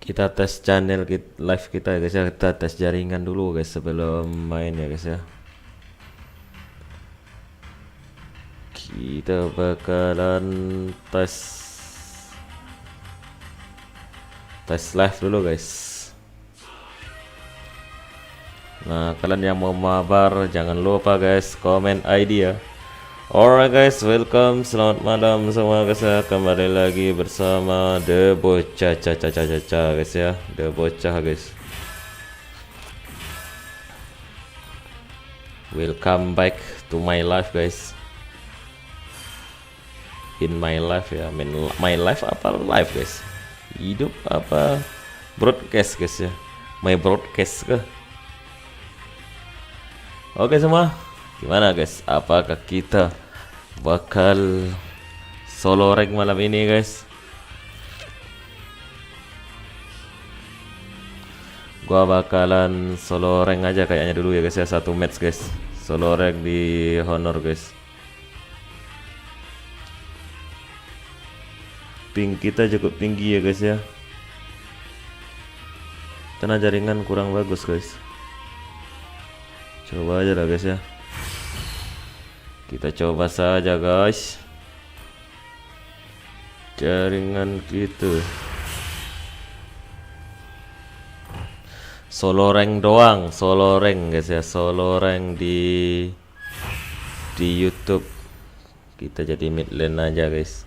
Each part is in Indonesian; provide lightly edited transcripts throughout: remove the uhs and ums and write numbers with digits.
Kita tes channel live kita ya guys ya. Kita tes jaringan dulu guys sebelum main ya guys ya. Kita bakalan tes live dulu guys. Nah, kalian yang mau mabar jangan lupa guys komen ID ya. Alright guys, welcome, selamat malam semua guys ya. Kembali lagi bersama The Bocah guys ya. The Bocah guys. Welcome back to my life guys. In my life ya, my life apa live guys? Hidup apa broadcast guys ya? My broadcast ke? Oke semua, gimana guys? Apakah kita bakal solo rank malam ini guys? Gua bakalan solo rank aja kayaknya dulu ya guys ya, satu match guys. Solo rank di Honor guys. Ping kita cukup tinggi ya guys ya. Karena jaringan kurang bagus guys. Coba aja lah guys ya. Kita coba saja guys. Jaringan kita. Solo rank doang, solo rank guys ya, solo rank di YouTube. Kita jadi mid lane aja guys.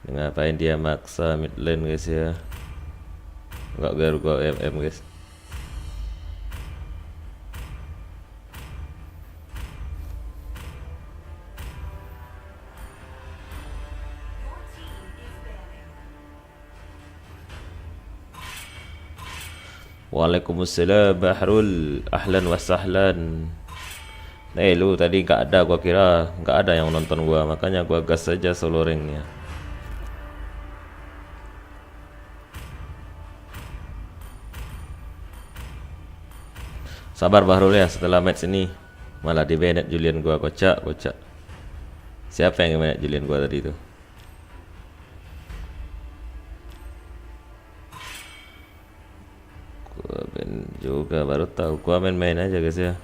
Ngapain dia maksa mid lane guys ya? Enggak gua MM guys. Waalaikumsalam Bahrul, ahlan wa sahlan. Lu tadi nggak ada, gua kira nggak ada yang nonton gua, makanya gua gas saja solo ranknya. Sabar Bahrul ya, setelah match ini malah di banned Julian gua, kocak. Siapa yang banned Julian gua tadi itu? Gua ban juga, baru tahu. Gua main-main aja guys ya.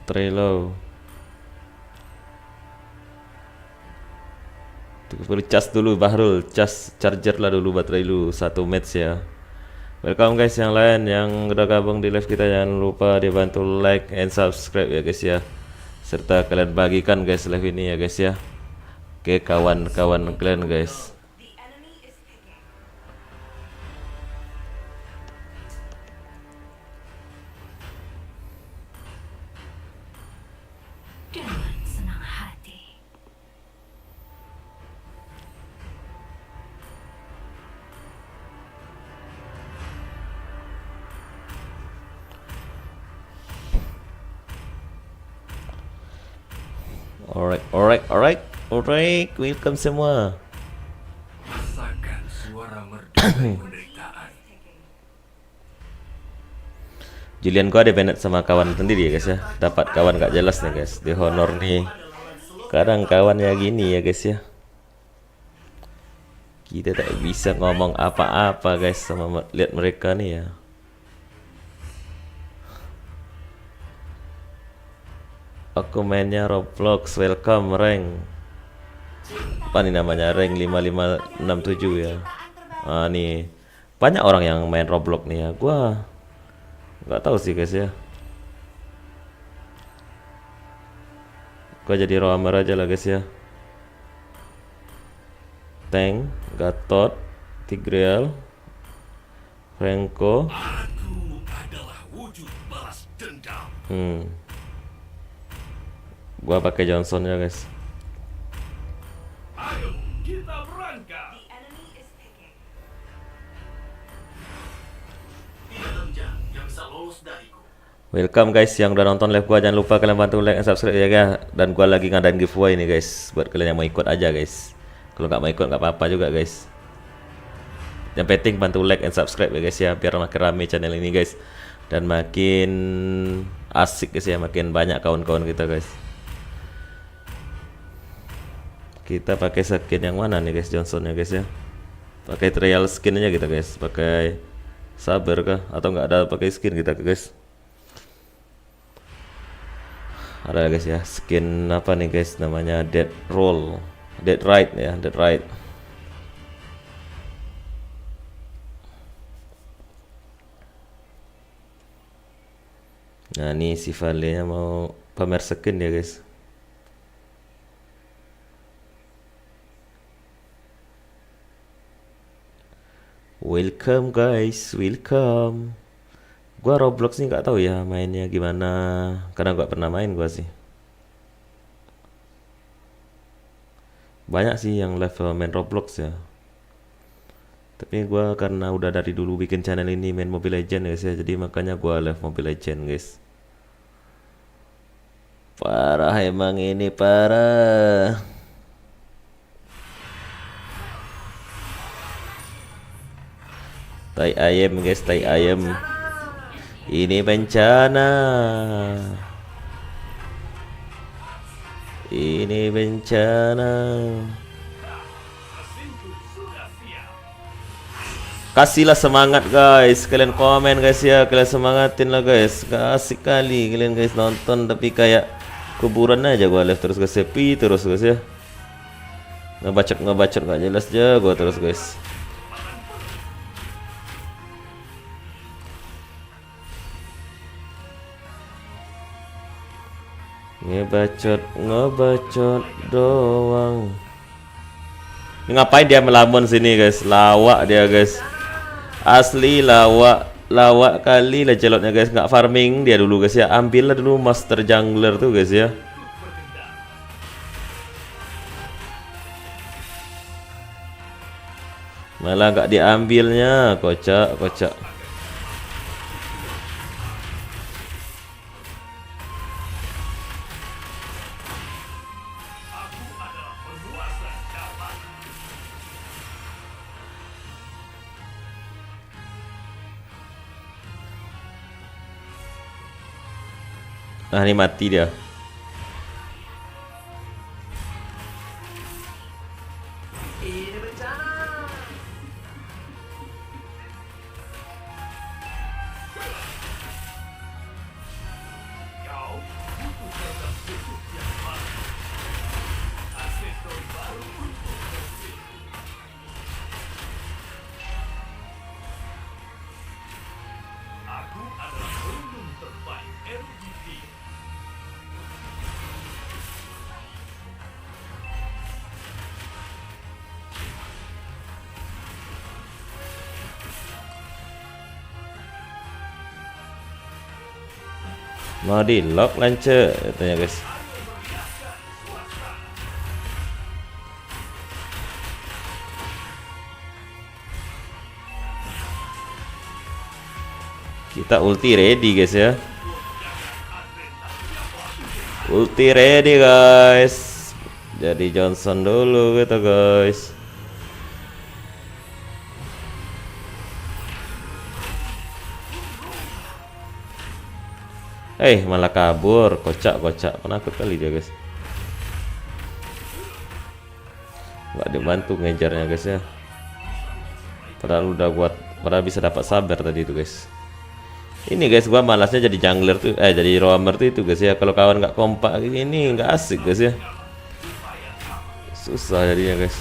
Trelo. Perlu cas dulu Bahrul, charger lah dulu baterai lu satu match ya. Welcome guys yang lain yang udah gabung di live kita, jangan lupa dibantu like and subscribe ya guys ya. Serta kalian bagikan guys live ini ya guys ya ke kawan-kawan kalian guys. Alright, welcome semua. Rasakan suara merdu dari penderitaan. Julian gua ada banned sama kawan sendiri ya guys ya. Dapat kawan gak jelas nih guys di Honor nih. Kadang kawannya gini ya guys ya. Kita tak bisa ngomong apa-apa guys sama lihat mereka nih ya. Aku mainnya Roblox, welcome rank. Apa nih namanya, rank 5567 ya. Nih banyak orang yang main Roblox nih ya. Gua nggak tahu sih guys ya. Gua jadi roamer aja lah guys ya. Tank, Gatot, Tigreal, Franco. Aku adalah wujud balas dendam. Gua pakai Johnson ya guys. Ayo kita berangkat. Tidak ada yang bisa lolos dariku. Welcome guys yang udah nonton live gua, jangan lupa kalian bantu like dan subscribe ya guys. Dan gua lagi ngadain giveaway nih guys, buat kalian yang mau ikut aja guys. Kalau nggak mau ikut nggak apa-apa juga guys. Yang penting bantu like and subscribe ya guys ya, biar makin rame channel ini guys. Dan makin asik guys ya, makin banyak kawan-kawan kita guys. Kita pakai skin yang mana nih guys, Johnson ya guys ya. Pakai trial skin aja kita guys, pakai sabar kah atau nggak ada pakai skin kita guys. Ada guys ya, skin apa nih guys, namanya Dead Roll, Dead Right ya, Dead Right. Nah ini si Vale nya mau pamer skin ya guys. Welcome guys, welcome. Gua Roblox nih nggak tahu ya mainnya gimana, karena nggak pernah main gua sih. Banyak sih yang level main Roblox ya. Tapi gua karena udah dari dulu bikin channel ini main Mobile Legend guys ya, jadi makanya gua live Mobile Legend guys. Parah emang ini parah. Tai ayam guys, tai ayam. Ini bencana. Ini bencana. Kasihlah semangat guys, kalian komen guys ya, kalian semangatin lah guys. Gak asik kali kalian guys nonton tapi kayak kuburan aja gua live terus guys, sepi terus guys ya. Ngebacot gak jelas aja gua terus guys. Ngebacot doang. Ini ngapain dia melamun sini guys? Lawak dia guys. Asli lawak. Lawak kali lah celotnya guys. Nggak farming dia dulu guys ya. Ambillah dulu master jungler tuh guys ya. Malah nggak diambilnya. Kocak, kocak. Nah ini mati dia. Mau di lock lancer katanya guys. Kita ulti ready guys ya. Ulti ready guys. Jadi Johnson dulu gitu guys. Malah kabur, kocak, penakut kali dia guys. Nggak dibantu ngejarnya guys ya. Padahal udah buat, padahal bisa dapat sabar tadi itu guys. Ini guys, gua malasnya jadi jungler tuh, jadi roamer tuh itu guys ya. Kalau kawan nggak kompak ini nggak asik guys ya. Susah jadinya guys.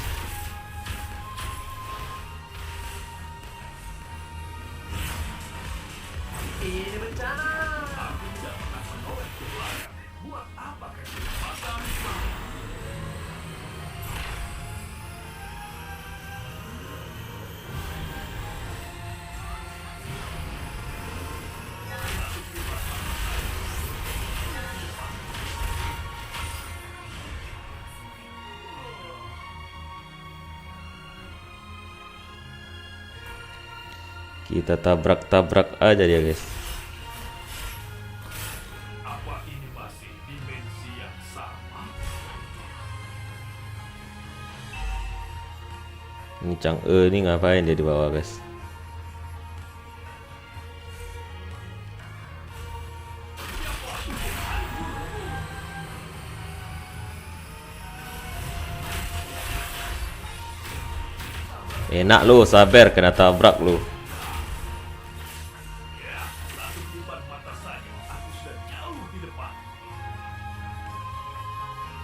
Kita tabrak-tabrak aja dia guys. Ini Chang'e ini ngapain dia di bawah guys? Enak lu, sabar kena tabrak lu. Satu debat mata saja, aku sudah jauh di depan. Aku adalah pemimpin terbaik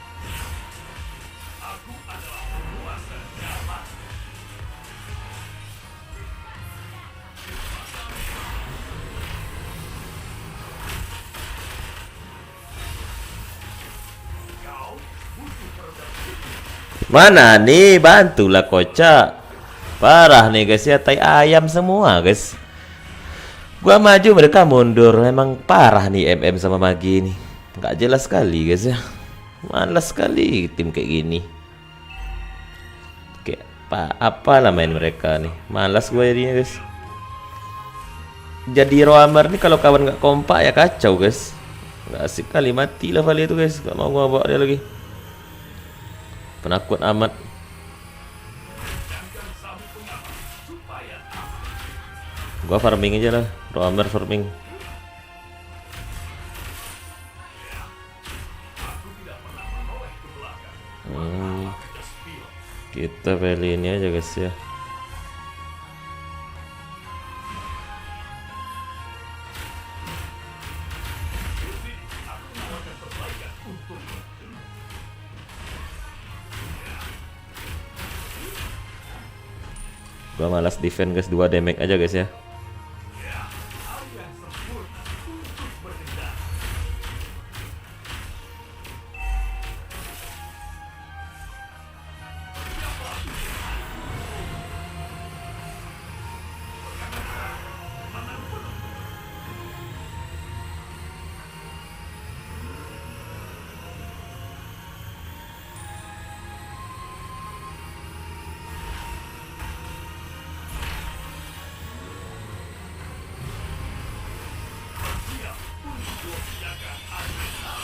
MVP. Aku adalah penguasa zaman. Kau butuh peredam. Mana nih, bantulah kocak. Parah nih guys ya, tai ayam semua guys. Gua maju mereka mundur. Emang parah nih MM sama Magi ini. Nggak jelas sekali guys ya. Malas sekali tim kayak gini. Kayak apalah main mereka nih. Malas gue jadinya guys. Jadi Roamer nih kalau kawan nggak kompak ya kacau guys. Nggak asik kali, mati lah Valia itu guys. Nggak mau gua bawa dia lagi. Penakut amat. Sedangkan sabuk pengaman supaya Gua farming aja lah. Roamer farming. aku tidak pernah menoleh ke belakang. The spill. Kita value ini aja guys ya. Aku menawarkan perbaikan untukmu. Gua malas defend guys, 2 damage aja guys ya. Hal yang sempurna untuk berkendara. Siap untuk menjaga arena.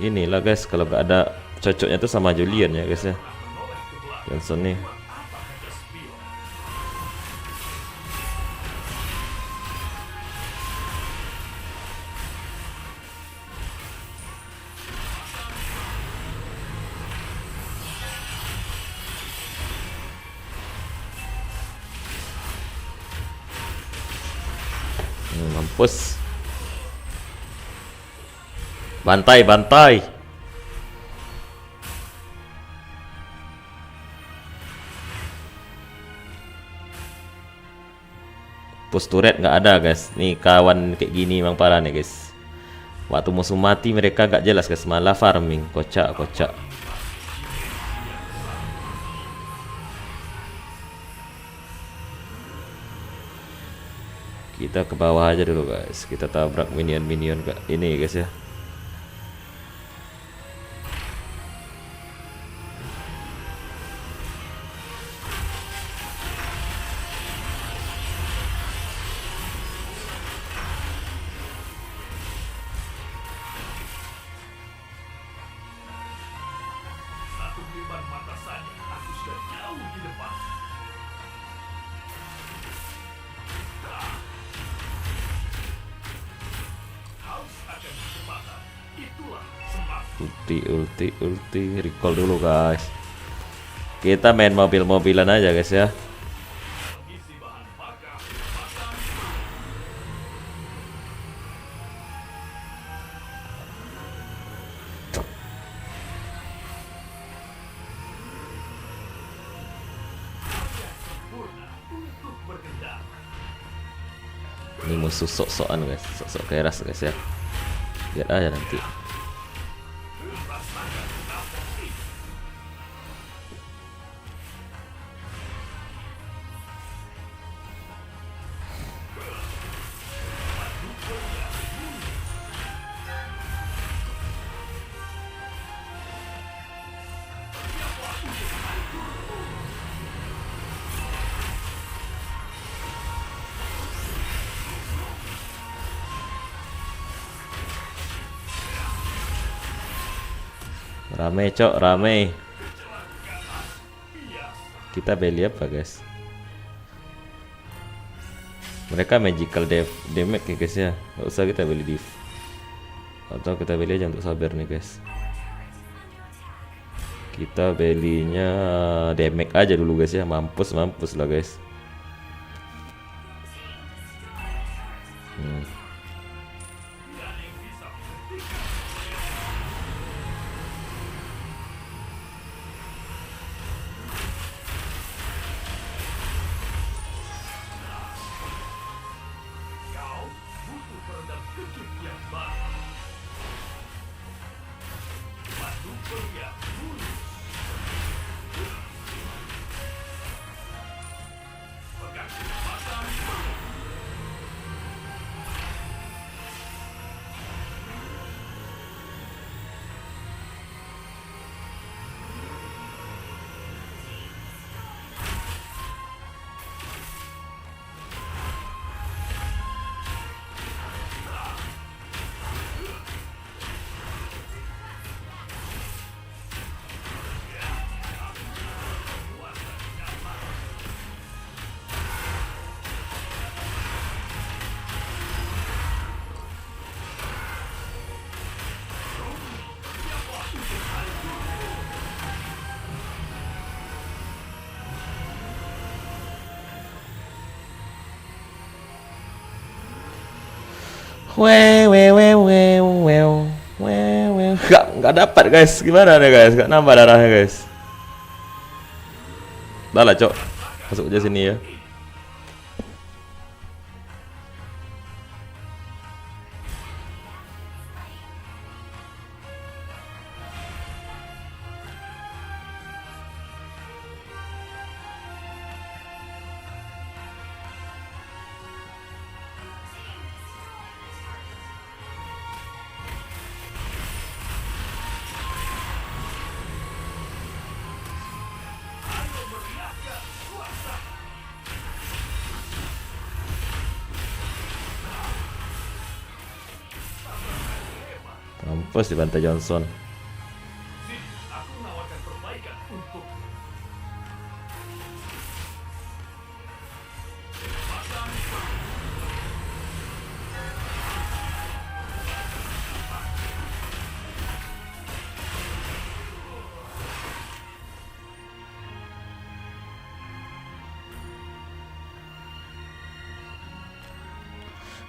Inilah guys, kalau gak ada cocoknya tuh sama Julian ya guys ya. Menoleh ke belakang. Johnson nih. Apakah the spill? Mampus. Bantai, bantai. Push turret nggak ada guys. Nih kawan kayak gini emang parah nih guys. Waktu musuh mati mereka gak jelas guys, malah farming. Kocak, kocak. Kita ke bawah aja dulu guys. Kita tabrak minion-minion ini guys ya. Satu debat mata saja, aku sudah jauh di depan. Haus akan kecepatan. Itulah semangat. Ulti, recall dulu guys. Kita main mobil-mobilan aja guys ya. Isi bahan bakar. Hal yang sempurna untuk berkendara. Ini musuh sok-sokan guys, sok-sok keras guys ya. Lihat aja nanti. Rame cok, rame. Kita beli apa guys? Mereka magical damage ya guys ya. Gak usah kita beli div. Atau kita beli aja untuk sabar nih guys. Kita belinya damage aja dulu guys ya. Mampus lah guys. Nggak dapat guys, gimana nih guys? Nggak nambah darahnya guys. Dah lah cok, masuk aja sini ya. Mampus dibantai Johnson. Aku menawarkan perbaikan untuk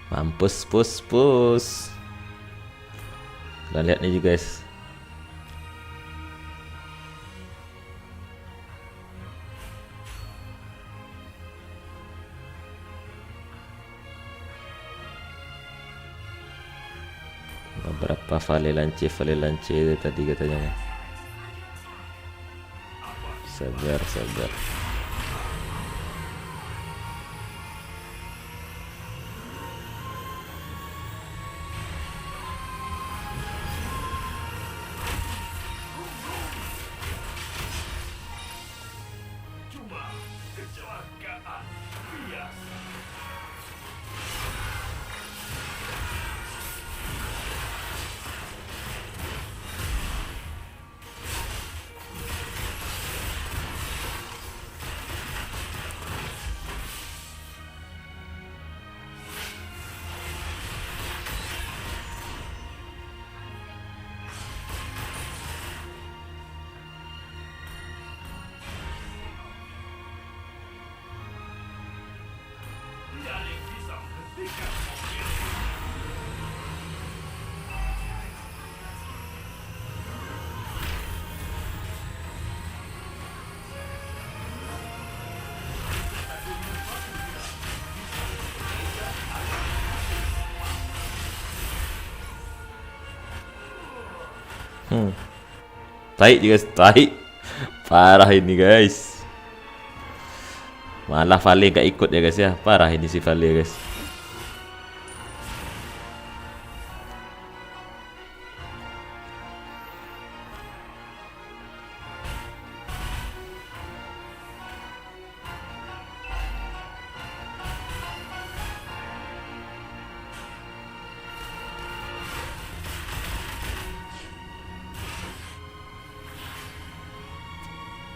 Mampus, pus. Kalian lihat nih guys. Beberapa Vale lance itu tadi katanya. Sabar. kecelakaan bias. Tidak ada yang bisa menghentikan mobil. Tai guys, tai. Parah ini guys. Malah Vale gak ikut ya guys ya. Parah ini si Vale guys.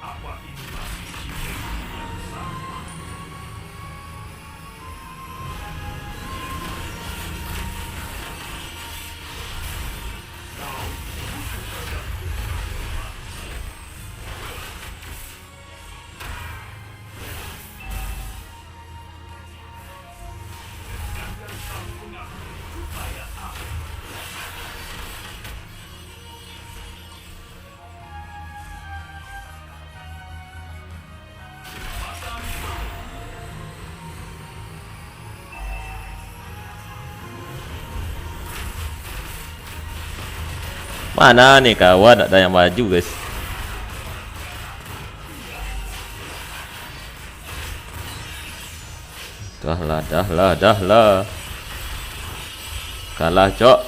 Apa ini masih Cimeru yang sama? Mana nih kawan, ada yang maju guys. Dah lah. Kalah cok.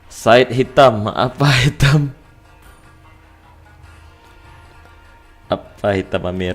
Side hitam, apa hitam? Apa hitam Amir?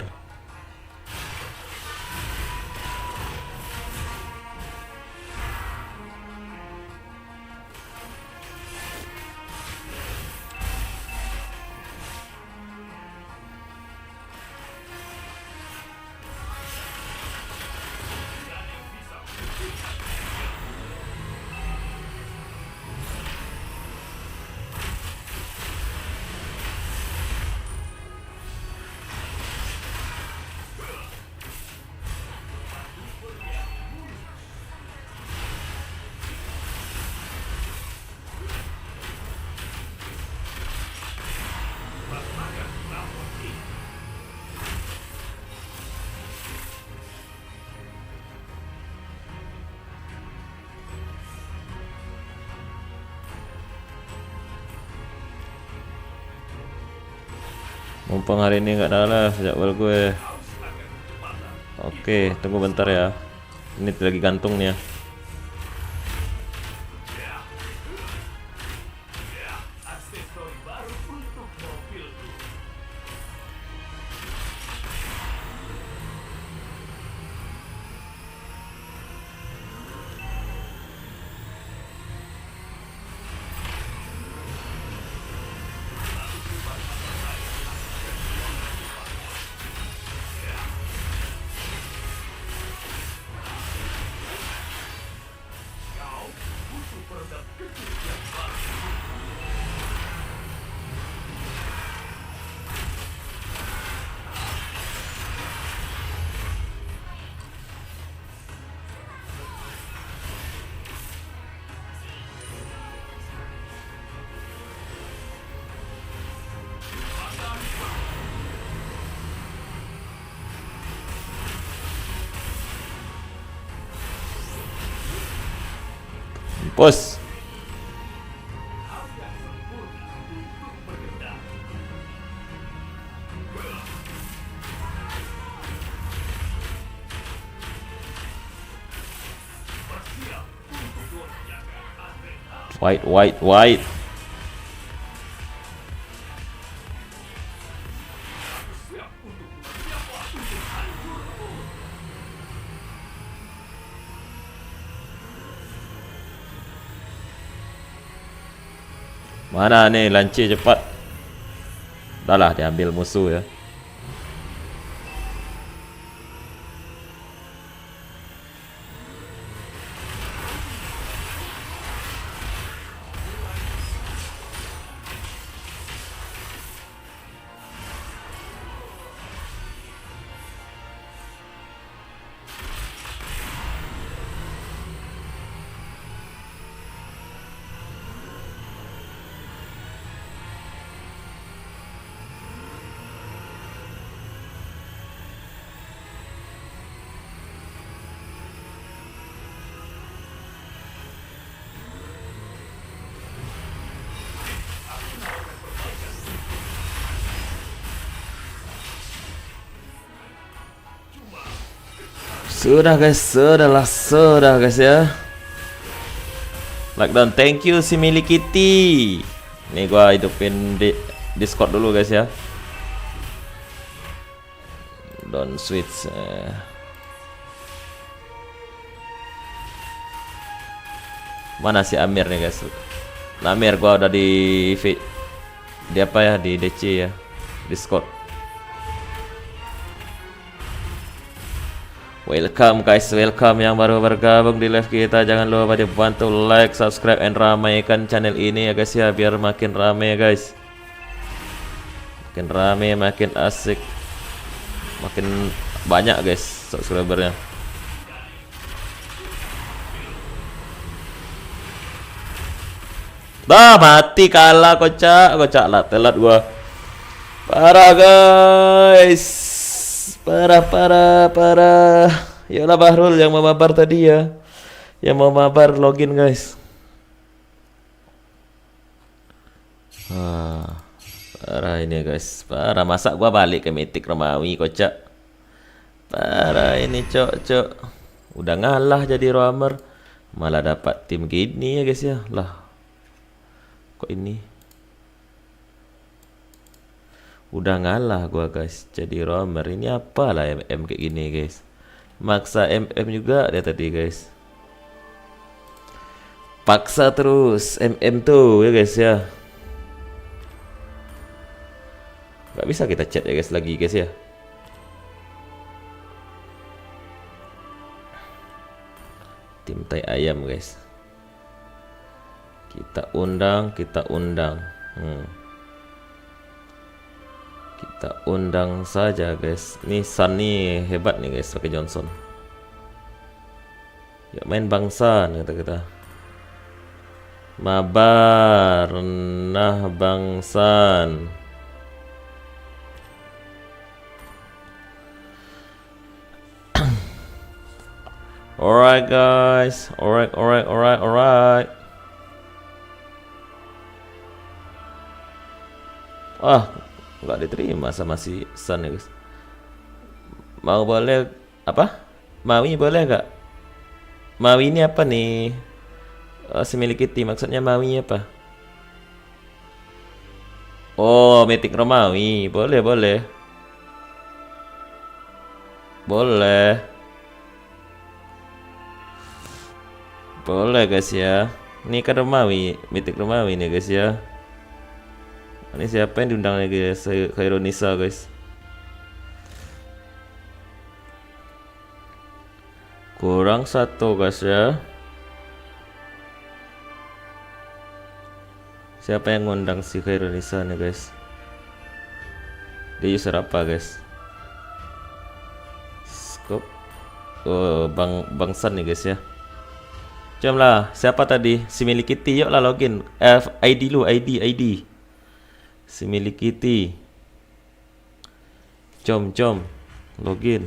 Mumpung hari ini nggak ada jadwal gue. Oke, tunggu bentar ya. Ini lagi gantung nih ya. Aksesori baru untuk mobilku. Kau butuh peredam kecil yang baru. Pos. White. Mana nih lanci cepat. Dah lah diambil musuh ya. Sudah guys, sudah guys ya. Lockdown, thank you si Mili Kitty. Nih gua hidupin di Discord dulu guys ya. Don't switch. Mana si Amir nih guys? Amir gua udah di apa ya, di DC ya, Discord. Welcome guys, welcome yang baru bergabung di live kita. Jangan lupa dibantu like, subscribe, and ramaikan channel ini ya guys ya, biar makin rame ya guys. Makin rame, makin asik, makin banyak guys subscribernya. Dah mati, kalah, kocak lah, telat gua. Parah guys. Parah. Yalah Bahrul yang mau mabar tadi ya. Yang mau mabar login guys. Parah ini guys. Parah, masa gua balik ke Mythic Romawi, kocak. Parah ini cok. Udah ngalah jadi roamer, malah dapat tim gini ya guys ya. Lah. Kok ini? Udah ngalah gua guys jadi roamer, ini apalah MM kayak gini guys. Maksa MM juga dia tadi guys. Paksa terus MM tuh ya guys ya. Gak bisa kita chat ya guys lagi guys ya. Tim tai ayam guys. Kita undang. Kita undang saja guys. Nih Sun nih hebat nih guys pakai Johnson. Ya main bangsan kata kita. Mabar nah bangsan. Alright guys. Alright. Nggak diterima sama si Sun ya guys. Mau boleh apa? Maui boleh nggak? Maui ini apa nih? Si Mili Kitty maksudnya Maui apa? Oh, Mythic Romawi. Boleh. Boleh guys ya. Ini kan Romawi, Mythic Romawi nih guys ya. Ini siapa yang diundang lagi guys? Khairunisa guys. Kurang satu guys ya. Siapa yang ngundang si Khairunisa nih guys? Dia user apa guys? Scope. Oh, Bangsan nih guys ya. Jom lah, siapa tadi? Si Mili Kitty, yuk lah login. ID lu, ID. Si Mili Kitty. Jom login.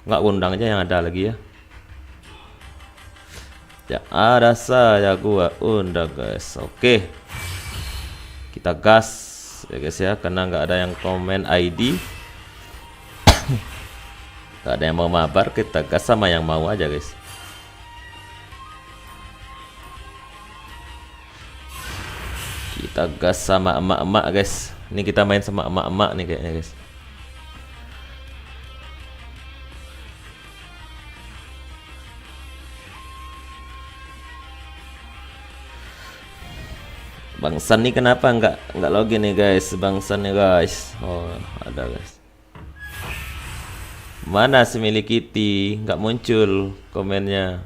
Nggak undang aja yang ada lagi ya. Ya ada saya gua undang guys. Oke. Kita gas ya guys ya, karena nggak ada yang komen ID. Nggak ada yang mau mabar, kita gas sama yang mau aja guys. Kita gas sama emak-emak guys. Ini kita main sama emak-emak nih kayaknya guys. Bangsan nih kenapa nggak login nih guys? Bangsan nih guys. Oh ada guys. Mana si Mili Kitty? Nggak muncul komennya.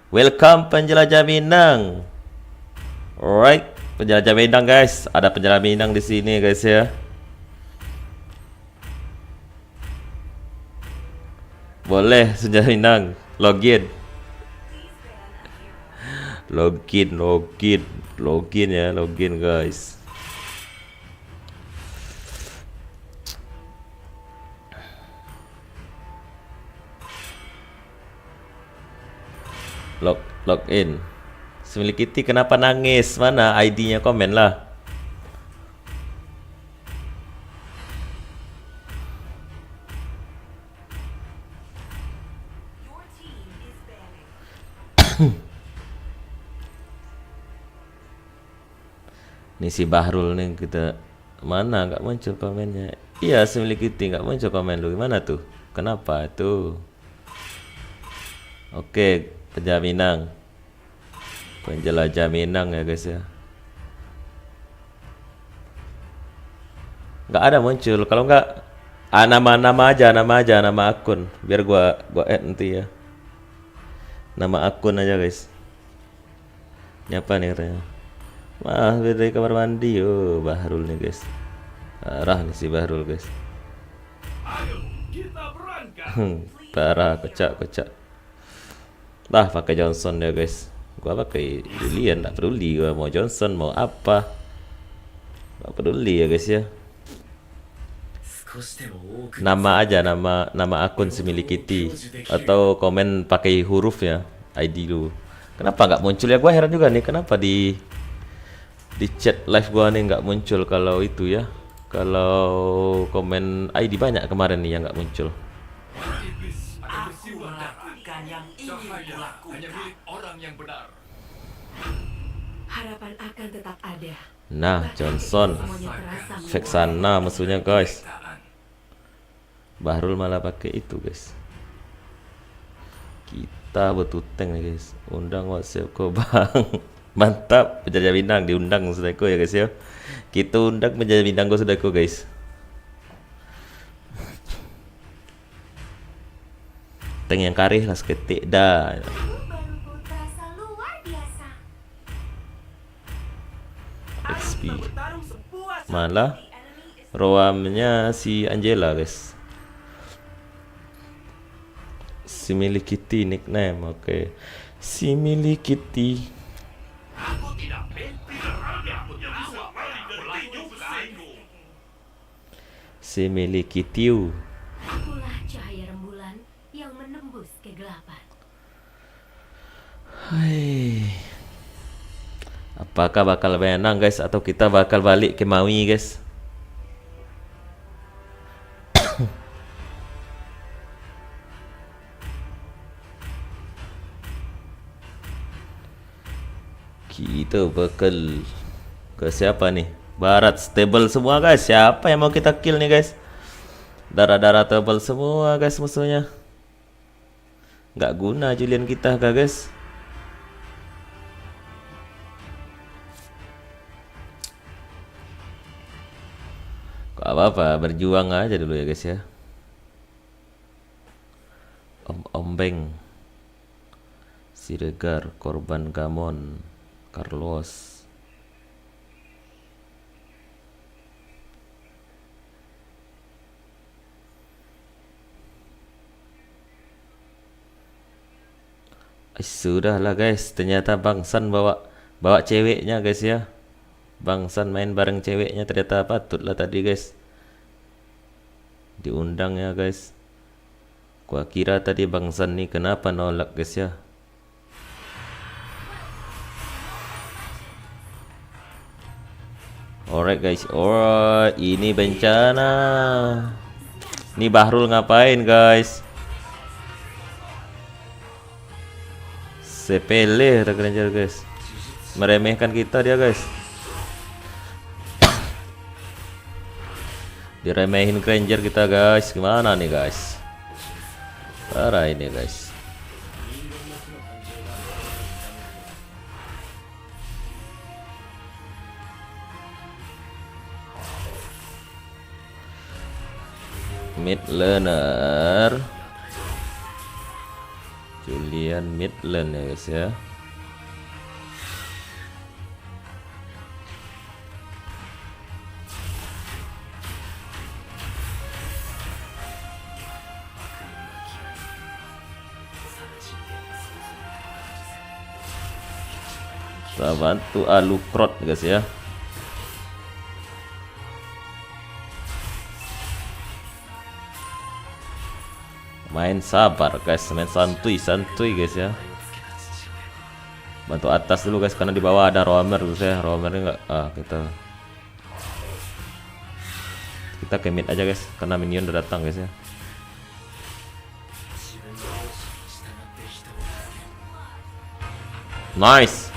Welcome penjelajah Minang. Alright. Penjelajah Minang guys, ada penjelajah Minang di sini guys ya. Boleh penjelajah Minang, login ya, login guys. Login. Mili Kitty kenapa nangis? Mana ID-nya, komen lah. Nih si Bahrul nih, kita mana nggak muncul komennya. Iya, Similikuti nggak muncul komen lu, gimana tuh, kenapa tuh? Oke, penjelajah Minang ya guys ya. Nggak ada muncul, kalau nggak nama akun, biar gua add nanti ya. Nama akun aja guys. Ini apa nih katanya? Wah, dari kamar mandi. Oh, Bahrul nih guys. Parah nih si Bahrul guys. Ayo, kita berangkat. Parah, kocak. Lah, pakai Johnson ya guys. Gua pakai Julian, tak peduli gua mau Johnson mau apa. Gak peduli ya guys ya. Nama aja, nama akun Similikuti, atau komen pakai huruf ya, ID lu. Kenapa nggak muncul ya? Gua heran juga nih, kenapa di chat live gua nih nggak muncul kalau itu ya. Kalau komen ID banyak kemarin nih yang nggak muncul. Iblis akan bersiul darah. Cahaya hanya milik orang yang benar. Harapan akan tetap ada. Nah, Johnson Vexana musuhnya guys. Bahrul malah pakai itu guys. Kita butuh tank nih guys. Undang WhatsApp ko bang. Mantap, penjajah bintang diundang saudaraku ya guys ya. Kita undang penjajah bintang ko saudaraku guys. Tank yang karih lah seketik dah. Baru ku terasa luar biasa. XP. Malah roamnya si Angela guys. Similikuti nickname, oke. Similikuti. Aku tidak mimpi berharap untuk bisa lari dari tinju. Similikutiu. Akulah cahaya rembulan yang menembus kegelapan. Hai. Apakah bakal menang guys, atau kita bakal balik ke Maui guys? Kita bakal ke siapa nih? Barat stable semua guys. Siapa yang mau kita kill nih guys? Darah-darah tebal semua guys musuhnya. Nggak guna Julian kita kah guys? Gak apa-apa, berjuang aja dulu ya guys ya. Ombeng, Siregar, Korban Gamon, Carlos. Sudahlah guys, ternyata Bangsan bawa ceweknya guys ya. Bangsan main bareng ceweknya, ternyata patutlah tadi guys. Diundang ya guys. Gua kira tadi Bangsan nih kenapa nolak guys ya. Alright guys, alright, ini bencana. Ini Bahrul ngapain guys? Sepele Ranger guys, meremehkan kita dia guys. Diremehin Granger kita guys, gimana nih guys? Parah ini guys. Mid laner Julian mid lane ya guys ya. Kita bantu Alukrot guys ya. Main sabar guys, main santuy guys ya. Bantu atas dulu guys, karena di bawah ada roamer guys ya. Roamernya nggak kita ke mid aja guys, karena minion udah datang guys ya. Nice.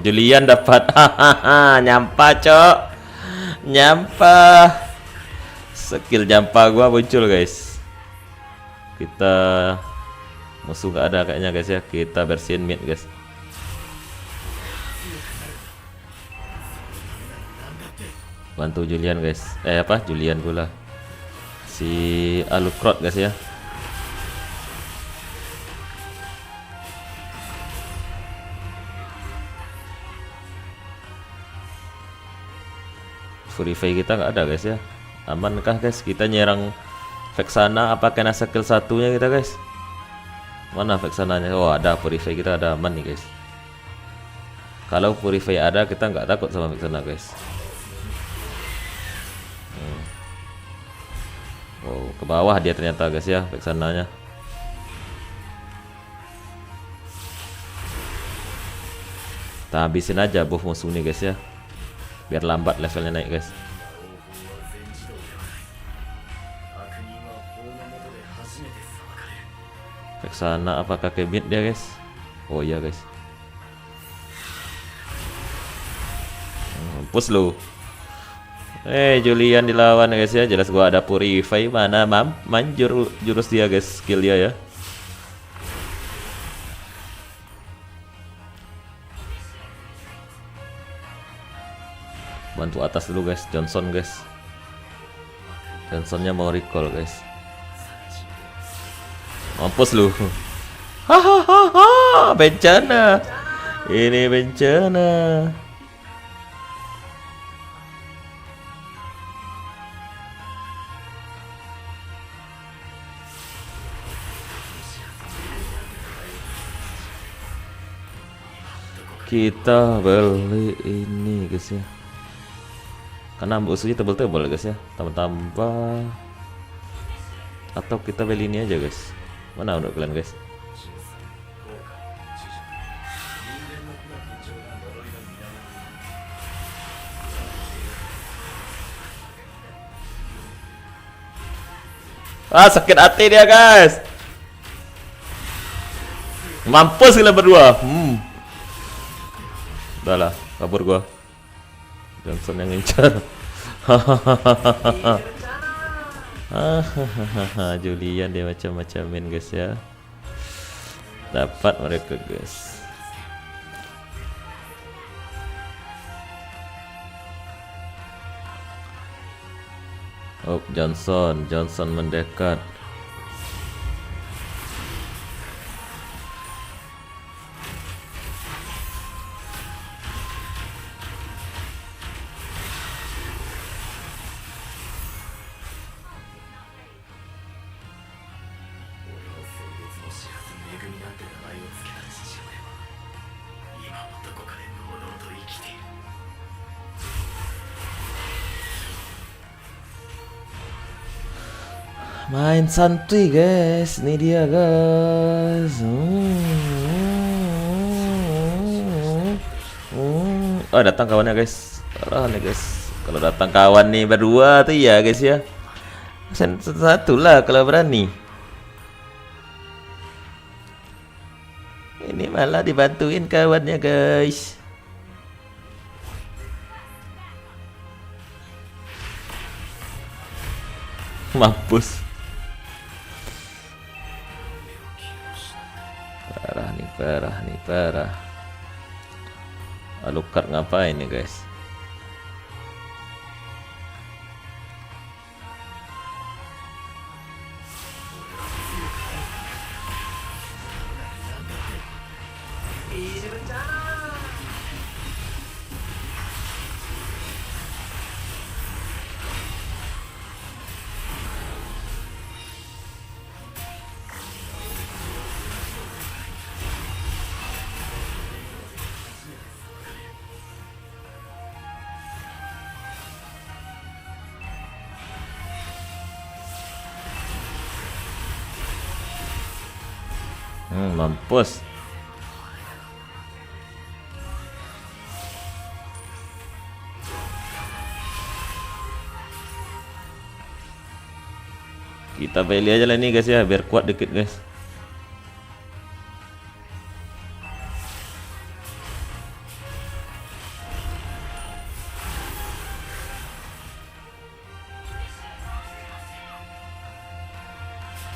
Julian dapat. Nyampa, cok. Nyampa. Skill nyampa gua muncul, guys. Kita musuh gak ada kayaknya, guys ya. Kita bersihin mid, guys. Bantu Julian, guys. Julian pula. Si Alucrot, guys ya. Purify kita nggak ada, guys ya. Amankah, guys? Kita nyerang Vexana, apa kena skill satunya kita, guys? Mana Vexananya? Oh, ada. Purify kita ada, aman nih, guys. Kalau Purify ada, kita nggak takut sama Vexana, guys. Oh, ke bawah dia ternyata, guys ya, Vexananya. Kita habisin aja buff musuh nih, guys ya. Biar lambat levelnya naik, guys. Vexana apakah ke mid dia, guys? Oh iya, guys. Push lu. Julian dilawan, guys ya. Jelas gua ada Purify. Mana manjur jurus dia, guys. Skill dia ya. Bantu atas dulu, guys. Johnson, guys. Johnsonnya mau recall, guys. Mampus lu. Hahaha, bencana. Ini bencana. Kita beli ini, guys ya. Karena musuhnya tebel-tebel, guys ya. Tambah-tambah. Atau kita beli ini aja, guys. Mana udah kalian, guys? Sakit hati dia, guys. Mampus kalian berdua. Udah lah, kabur gua. Johnson yang ngincar. Julian dia macam-macamin, guys ya. Dapat mereka, guys. Oh, Johnson mendekat. Main santuy, guys. Ini dia, guys. Oh, datang kawannya, guys. Parah nih, guys. Kalau datang kawan nih berdua tuh ya, guys ya. Satu lah kalau berani. Ini malah dibantuin kawannya, guys. Mampus. Parah. Alucard ngapain nih, guys? Mampus. Kita beli aja lah ini guys ya, biar kuat dikit guys.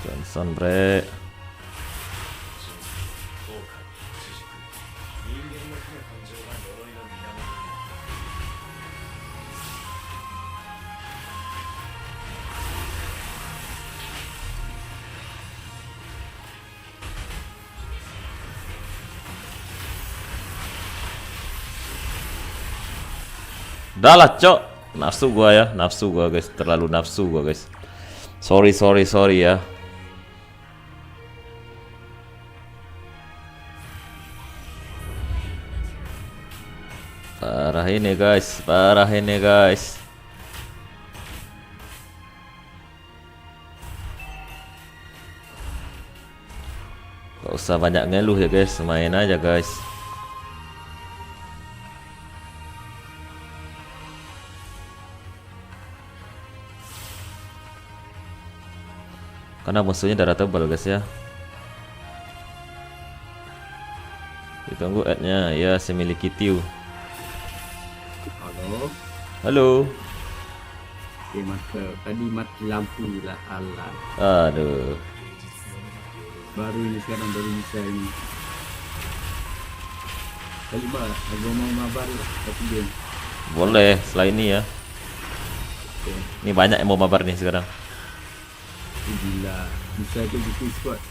Johnson bre. Dah lah cok, nafsu gua ya, nafsu gua guys, terlalu nafsu gua guys. Sorry ya. Parah ini guys, parah ini guys. Gak usah banyak ngeluh ya guys, main aja guys. Karena musuhnya darah tebal guys ya. Ditunggu ad-nya ya, semiliki tiu. Halo. Halo. Oke, tadi mati lampu lah, Allah. Aduh. Baru ini sekarang baru bisa ini. Tadi aku mau mabar lah, tapi dia. Boleh setelah ini ya. Oke. Ini banyak yang mau mabar nih sekarang. Gila, bisa ke bikin squad.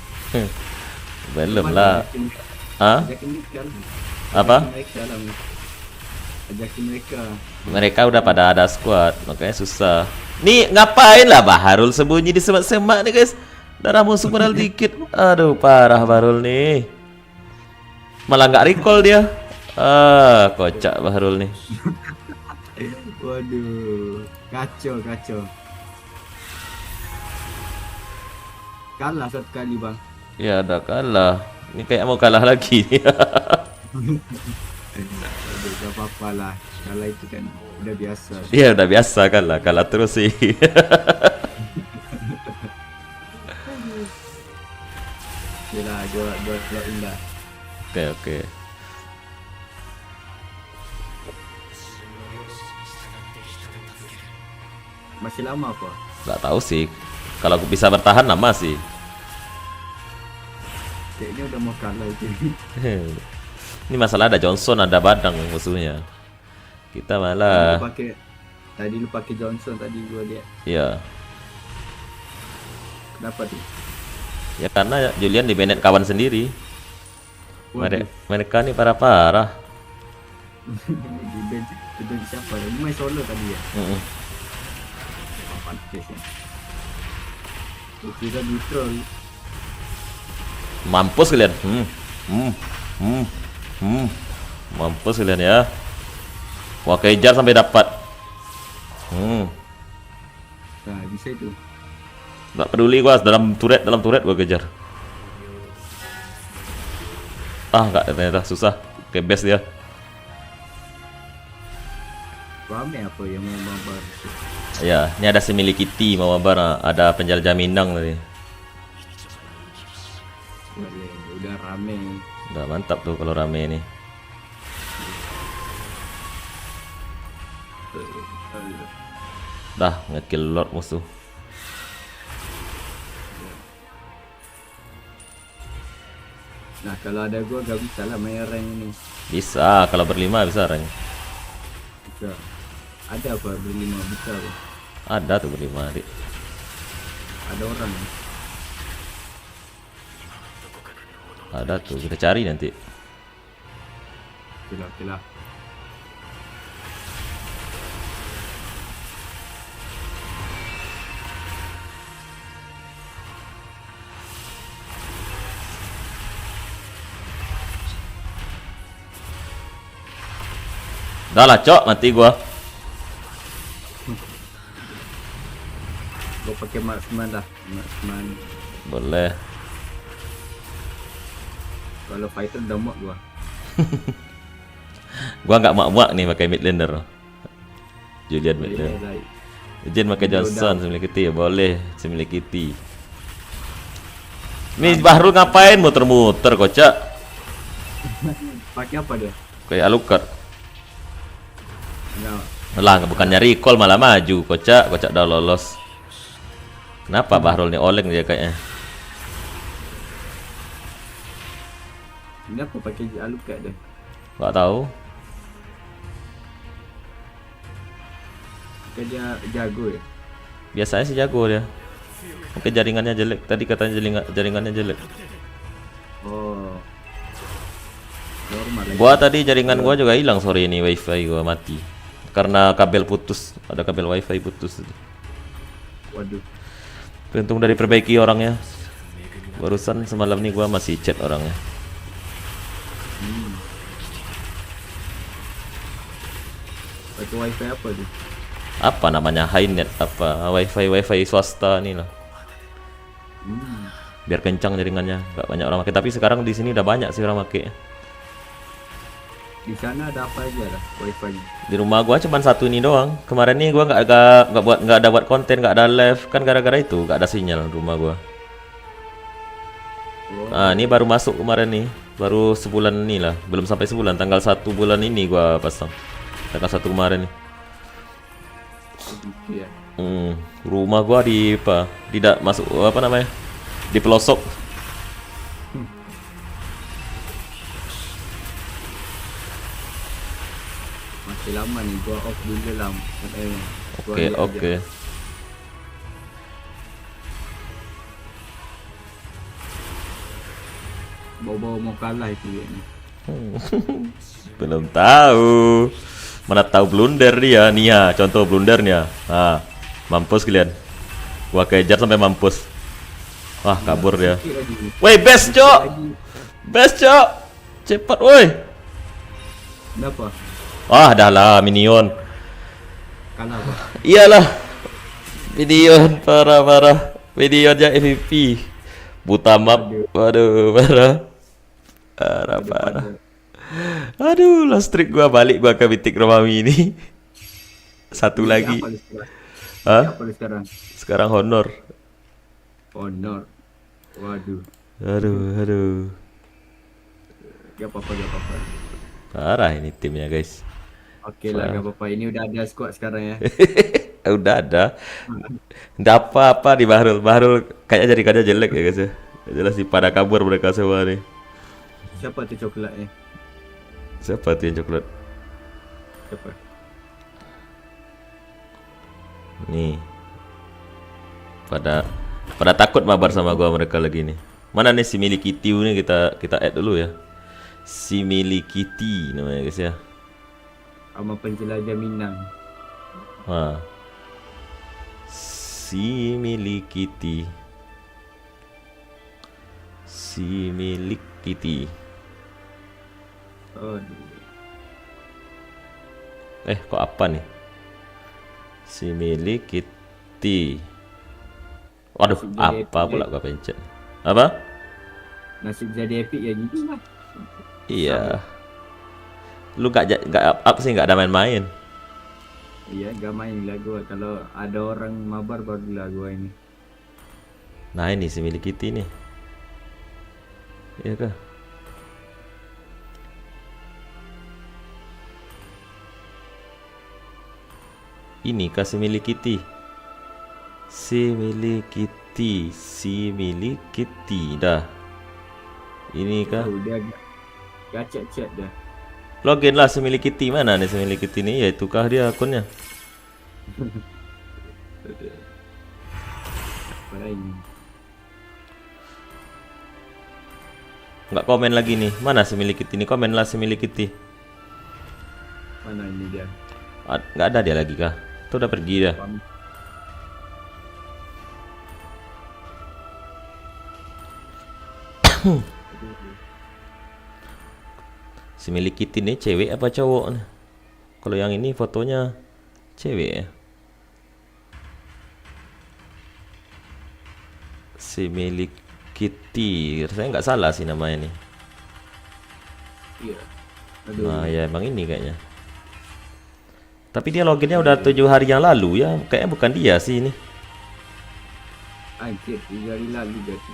Belum lah. Hah? Ajakin mereka. Apa? Ajakin mereka. Mereka udah pada ada squad, makanya susah. Nih ngapain lah Baharul sembunyi di semak-semak nih guys. Darah musuh padahal dikit. Aduh parah Baharul nih. Malah nggak recall dia. Kocak Baharul nih. Waduh, kacau. Kalah satu kali bang. Ya udah kalah. Ini kayak mau kalah lagi. Aduh, gak apa-apa lah. Kalah itu kan udah biasa. Iya udah biasa kalah terus sih. Yalah, buat indah. Oke. Masih lama apa? Nggak tahu sih. Kalau aku bisa bertahan lama sih. Kayaknya udah mau kalah itu. Ini masalah ada Johnson, ada Badang musuhnya. Kita malah. Tadi lu pakai Johnson tadi gua lihat. Iya. Kenapa tuh? Ya karena Julian di banned kawan sendiri. Waduh. Mereka nih parah-parah. di band siapa? Ini main solo tadi ya? Pantes ya. Kita neutral. Mampus kalian. Mampus kalian ya. Wah kejar sampai dapat. Nah, bisa itu. Nggak peduli gua dalam turret gua kejar. Nggak ternyata susah. Kayak best dia. Rame apa yang mau mabar? Ya, ini ada semiliki mau mabar, ada penjajah Minang tadi. Boleh, udah rame. Udah mantap tuh kalau rame ini. Dah ngekill Lord musuh. Nah, kalau ada gua gak bisa lah main rank ini. Bisa, kalau berlima bisa rank. Bisa. Ada apa berlima bisa apa? Ada tuh berlima adik. Ada orang. Ada tuh, kita cari nanti. Oke lah. Dah lah cok, mati gua. Gua pakai marksman dah. Marksman. Boleh. Kalau fighter udah muak gua. Gua nggak muak-muak nih pakai mid laner. Julian mid laner. Baik. Izin pakai Udah, Johnson semiliki ya boleh, semiliki. Nih Bahrul ngapain muter-muter kocak? Pakai apa dia? Kayak Alucard. Enggak. Lah, bukannya recall malah maju, kocak udah lolos. Kenapa Bahrul nih oleng dia kayaknya? Ini apa pakai Alucard dia? Nggak tahu. Pakai dia jago ya? Biasanya sih jago dia. Mungkin jaringannya jelek. Tadi katanya jaringannya jelek. Oh. Normal lagi. Gua tadi jaringan gua juga hilang sore ini, wifi gua mati. Karena kabel putus, ada kabel wifi putus. Waduh. Untung dari perbaiki orangnya. Barusan semalam nih gua masih chat orangnya. Pakai wifi apa tuh? Apa namanya? Highnet apa? Wifi swasta nih lah. Biar kencang jaringannya, nggak banyak orang pakai. Tapi sekarang di sini udah banyak sih orang pakai. Di sana ada apa aja lah wifi-nya? Di rumah gua cuman satu ini doang. Kemarin nih gua nggak ada buat konten, nggak ada live kan gara-gara itu nggak ada sinyal di rumah gua. Oh. Nah, ini baru masuk kemarin nih. Baru sebulan nih lah, belum sampai sebulan. Tanggal 1 bulan ini gua pasang. Tanggal 1 kemarin nih. Gitu ya. Rumah gua tidak masuk apa namanya? Di pelosok. Masih lama nih, gua off dulu lah. Oke. Bawa-bawa mau kalah itu ya nih. Belum tahu. Mana tahu blunder dia nih ya, contoh blundernya. Nah, mampus kalian. Gua kejar sampai mampus. Wah, kabur dia. Sikit lagi. Woi, best, Cok. Best, Cok. Cepat, woi. Kenapa? Wah, dah lah minion. Kalah apa? Iyalah. Minion parah. Minionnya MVP. Buta map. Waduh, parah. Aduh, last streak gua balik gua ke Mythic Romawi ini. Satu lagi. Apa lu sekarang? Hah? Apa lu sekarang? Sekarang honor. Honor. Waduh. Aduh. Gak apa-apa. Parah ini timnya, guys. Oke lah, gak apa-apa. Ini udah ada squad sekarang ya. Udah ada. Nggak apa-apa di Bahrul kayaknya jaringannya jelek ya, guys ya. Jelas sih pada kabur mereka semua nih. Siapa tuh coklatnya? Siapa tuh yang coklat? Siapa? Nih. Pada takut mabar sama gua mereka lagi nih. Mana nih si Milikiti ini kita add dulu ya. Si Milikiti namanya, guys ya. Sama penjelajah Minang. Wah. Si Milikiti. Aduh. Kok apa nih? Si Milikiti. Waduh, Nasib jadi apa epic, pula gua pencet? Apa? Nasib jadi epic ya gitu lah. Iya. Lu nggak up sih, nggak ada main-main. Iya, gak main lah gua. Kalau ada orang mabar barulah gua ini. Nah ini si Milikiti nih. Iya kah? Ini kah si Milikiti? Si Milikiti dah. Ini kah? Oh, dia gacet-cet dah. Login lah si Milikiti, mana nih si Milikiti ini? Ya itukah dia akunnya? Apa ini? Nggak komen lagi nih. Mana si Milikiti ini? Komen lah si Milikiti. Mana ini dia? Nggak ada dia lagi kah? Itu udah pergi dah. Si Milikiti ini cewek apa cowok nih? Kalau yang ini fotonya cewek ya. Si Milikiti, rasanya nggak salah sih namanya nih. Iya. Aduh. Nah ya emang ini kayaknya. Tapi dia loginnya udah 7 hari yang lalu ya. Kayaknya bukan dia sih ini. Anjir, 3 hari lalu jadi.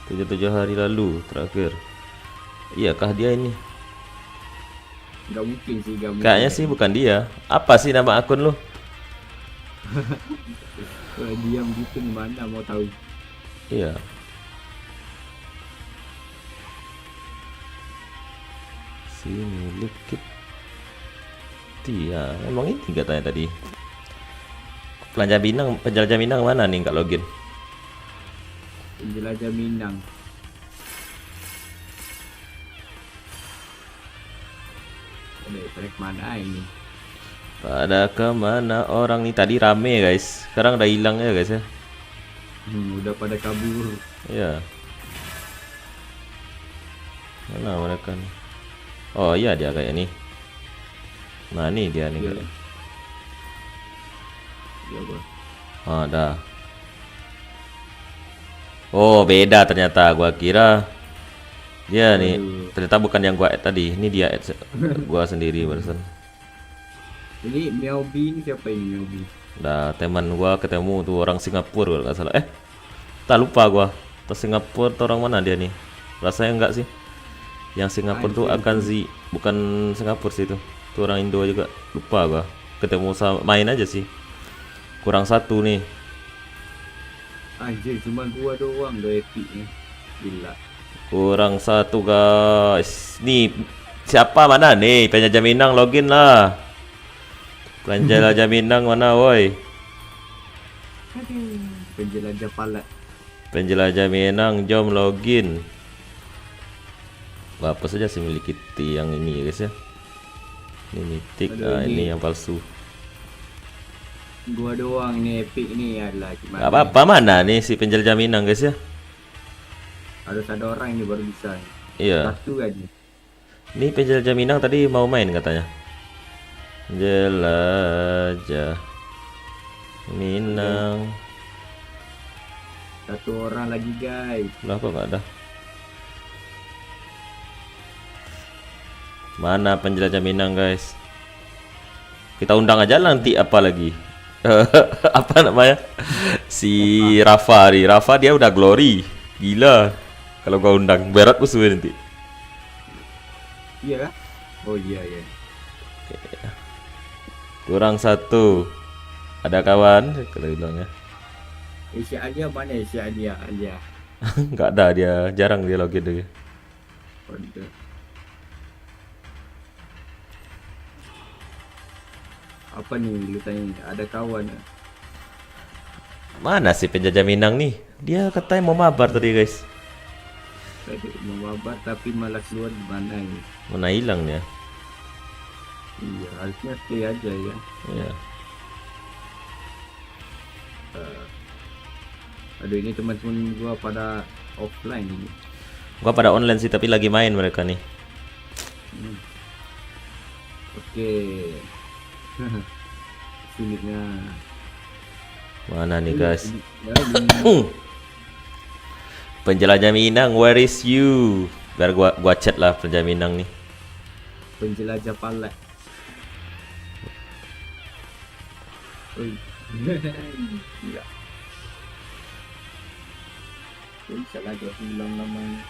7 hari lalu terakhir. Iyakah dia ini? Nggak mungkin sih, nggak mungkin. Kayaknya sih bukan dia. Apa sih nama akun lu? Kalau diam gitu gimana mau tahu? Iya. Sini likit. Iya, emang ini katanya tadi. Penjelajah Minang mana nih nggak login? Penjelajah Minang. Track mana ini? Pada kemana orang nih tadi rame guys. Sekarang udah hilang ya guys ya. Udah pada kabur. Iya. Mana mereka nih? Oh iya dia kayak ini. Nah ini dia nih. Iya. Kayak. Ya, Bos. Oh dah. Oh beda ternyata. Gua kira dia nih. Aduh. Ternyata bukan yang gua add tadi. Ini dia add gua sendiri barusan. Ini Miaobi ini siapa ini Miaobi? Dah teman gua ketemu tuh orang Singapura kalau nggak salah. Tak lupa gua. Atau Singapura atau orang mana dia nih? Rasanya enggak sih. Yang Singapura tuh Anjir. akan bukan Singapura sih itu. Tuh orang Indo juga. Lupa gua. Ketemu sama main aja sih. Kurang satu nih. Anjir, cuma gua doang udah epic nih. Gila. Kurang satu guys. Nih siapa mana nih? Penjelajah Minang login lah. Penjelajah Minang mana woi? Penjelajah palat. Penjelajah Minang jom login. Apa saja sih milik kita yang ini ya guys ya. Ini mitik, Aduh, ini ini. yang palsu. Gua doang ini epic ini adalah gimana? Gak apa-apa mana nih si penjelajah Minang guys ya. Harus ada orang ini baru bisa. Iya. Satu aja. Ini penjelajah Minang tadi mau main katanya. Jelajah Minang. Satu orang lagi guys. Lah kok gak ada? Mana penjelajah Minang guys? Kita undang aja nanti apa lagi? Apa namanya? Si Rafa nih. Rafa dia udah glory. Gila. Kalau gua undang berat musuh nanti. Iya kah? Oh iya iya. Kurang satu. Ada kawan? Kalau bilangnya. Asia Alia mana Asia Alia? Alia. Nggak ada dia. Jarang dia login dia. Waduh. Apa nih lu tanya? Ada kawan? Mana sih penjajah Minang nih? Dia katanya mau mabar tadi guys. Tadi mau mabar tapi malah keluar gimana ini? Mana hilang dia? Iya harusnya stay aja ya. Iya. Aduh ini teman-teman gua pada offline ini. Gua pada online sih tapi lagi main mereka nih. Oke. Sulitnya. Mana nih guys? Ya, ini. Penjelajah Minang, where is you? Biar gua chat lah penjelajah Minang nih. Penjelajah palat. Oi. Iya. Bisa lagi aku bilang namanya.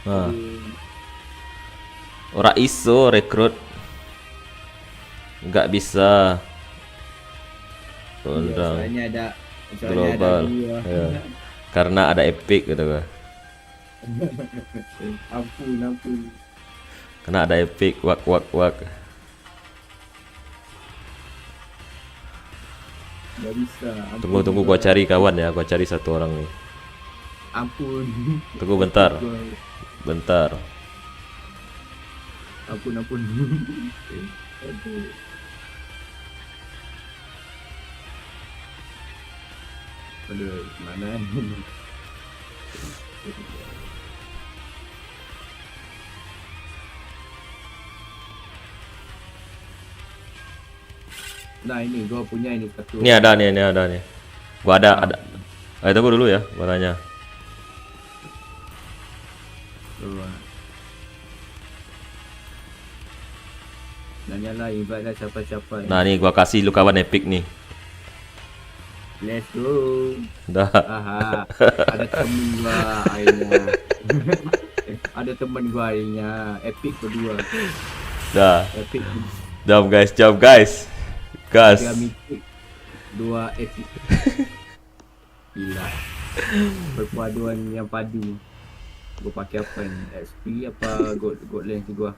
Nah. Ora iso rekrut. Nggak bisa. Undang Soalnya ada global. dua. Ya. Karena ada epic gitu gua. Ampun. Karena ada epic wak. Gak bisa. Ampun. Tunggu gua cari kawan ya, gua cari satu orang nih. Ampun. Tunggu bentar. Ampun. Aduh. Aduh, mana ini? Nah ini gua punya ini satu. Ini ada nih. Gua ada. Ayo tunggu dulu ya, gua tanya. Tuh. Nanyalah invite lah siapa-siapa. Nah nih gua kasih lu kawan epic nih. Let's go. Dah. Aha, ada temen gua akhirnya. Ada temen gua akhirnya. Epic berdua. Dah. Epic Jom guys. Gas. 3 mythic, 2 epic. Gila. Perpaduan yang padu. Gua pakai apa ni? XP apa God lens gua?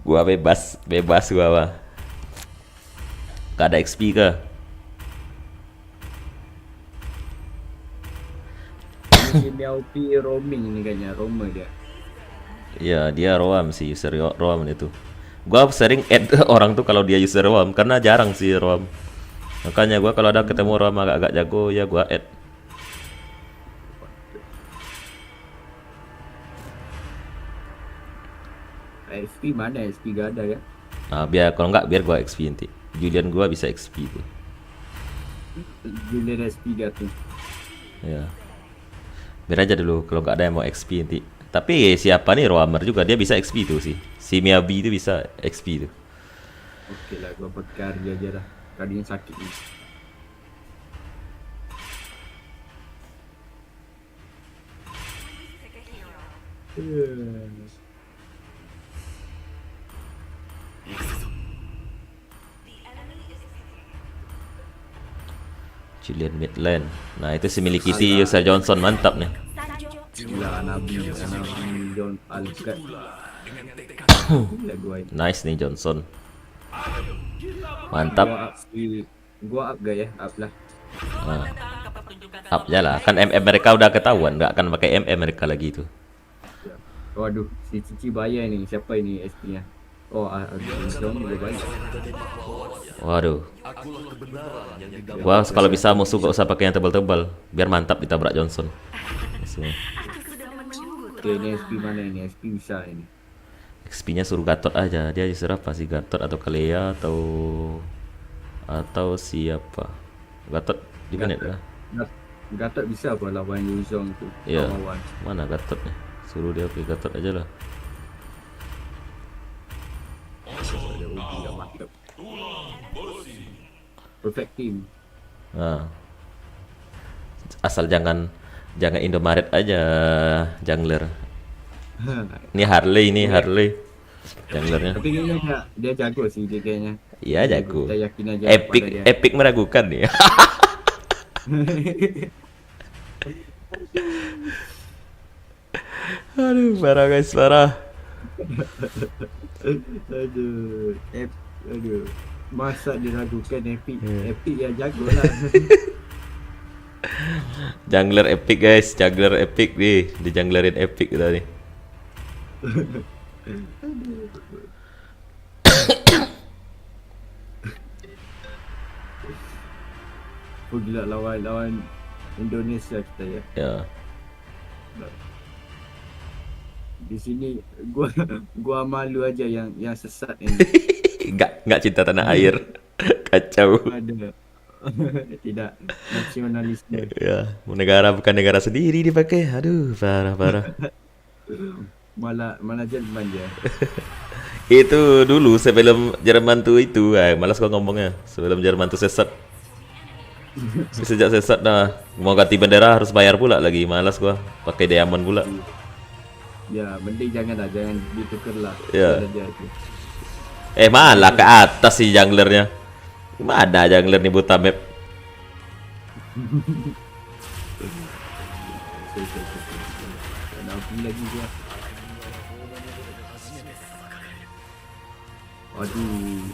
Gua bebas gua mah. Gak ada XP ke? Ini Miao Pi roaming ni kayaknya, roamer dia. Ya dia roam sih, user roam itu. Gua sering add orang tuh kalau dia user roam karena jarang sih roam. Makanya gua kalau ada ketemu roam agak-agak jago ya gua add. XP mana? XP gak ada ya? Nah, biar gua XP nanti. Julian gua bisa XP tuh. Julian XP dia tu. Ya. Biar aja dulu kalau nggak ada yang mau XP nanti. Tapi siapa nih roamer juga dia bisa XP tuh sih. Si Miyabi itu bisa XP tuh. Okey lah, gua bekar dia je lah. Kadinya sakit ni. Julian Midland. Nah itu si miliki si User Johnson mantap nih. Gila Nabi John Alcat. Gila gua ini. Nice nih Johnson. Mantap. Gua up gak ya? Up lah. Nah. Up aja lah. Kan MM mereka udah ketahuan, nggak akan pakai MM mereka lagi itu. Waduh, si Cici bayar ni. Siapa ini SP nya? Oh, John juga bayar. Waduh. Gua kalau bisa musuh gak usah pakai yang tebal-tebal, biar mantap ditabrak Johnson. Musuhnya. Okay, ini SP mana ini? SP bisa ini. XP-nya suruh Gatot aja. Dia user apa sih? Gatot atau Kalea atau siapa? Gatot di mana lah? Gatot bisa apa lawan Yuzong tu? Iya. Lawan. Mana Gatotnya? Suruh dia pergi Gatot aja lah. Ada Ubi dah mantap. Perfect team. Nah. Asal jangan Indomaret aja jungler. Ini Harley junglernya. Tapi kayaknya dia jago sih dia kayaknya. Iya jago. Kita yakin aja Epic pada dia. Epic meragukan nih. Aduh, parah guys, parah. Aduh. Masa diragukan Epic. Epic yang jago lah. Jungler Epic guys, jungler Epic nih, di junglerin Epic kita nih. Oh gila lawan Indonesia kita ya. Ya. Di sini gua malu aja yang sesat ini. Enggak cinta tanah air. Kacau. Ada. Tidak nasionalisme. Ya, negara bukan negara sendiri dipakai. Aduh, parah. Malah Jerman dia. Itu dulu sebelum Jerman tuh itu, malas gua ngomongnya. Sebelum Jerman tuh sesat. Sejak sesat dah, mau ganti bendera harus bayar pula lagi. Malas gua pakai diamond pula. Ya, mending jangan ditukar lah. Ya. Dia tu. Malah ke atas sih junglernya. Mana jungler nih buta map? Kenapa lagi dia? Aduh.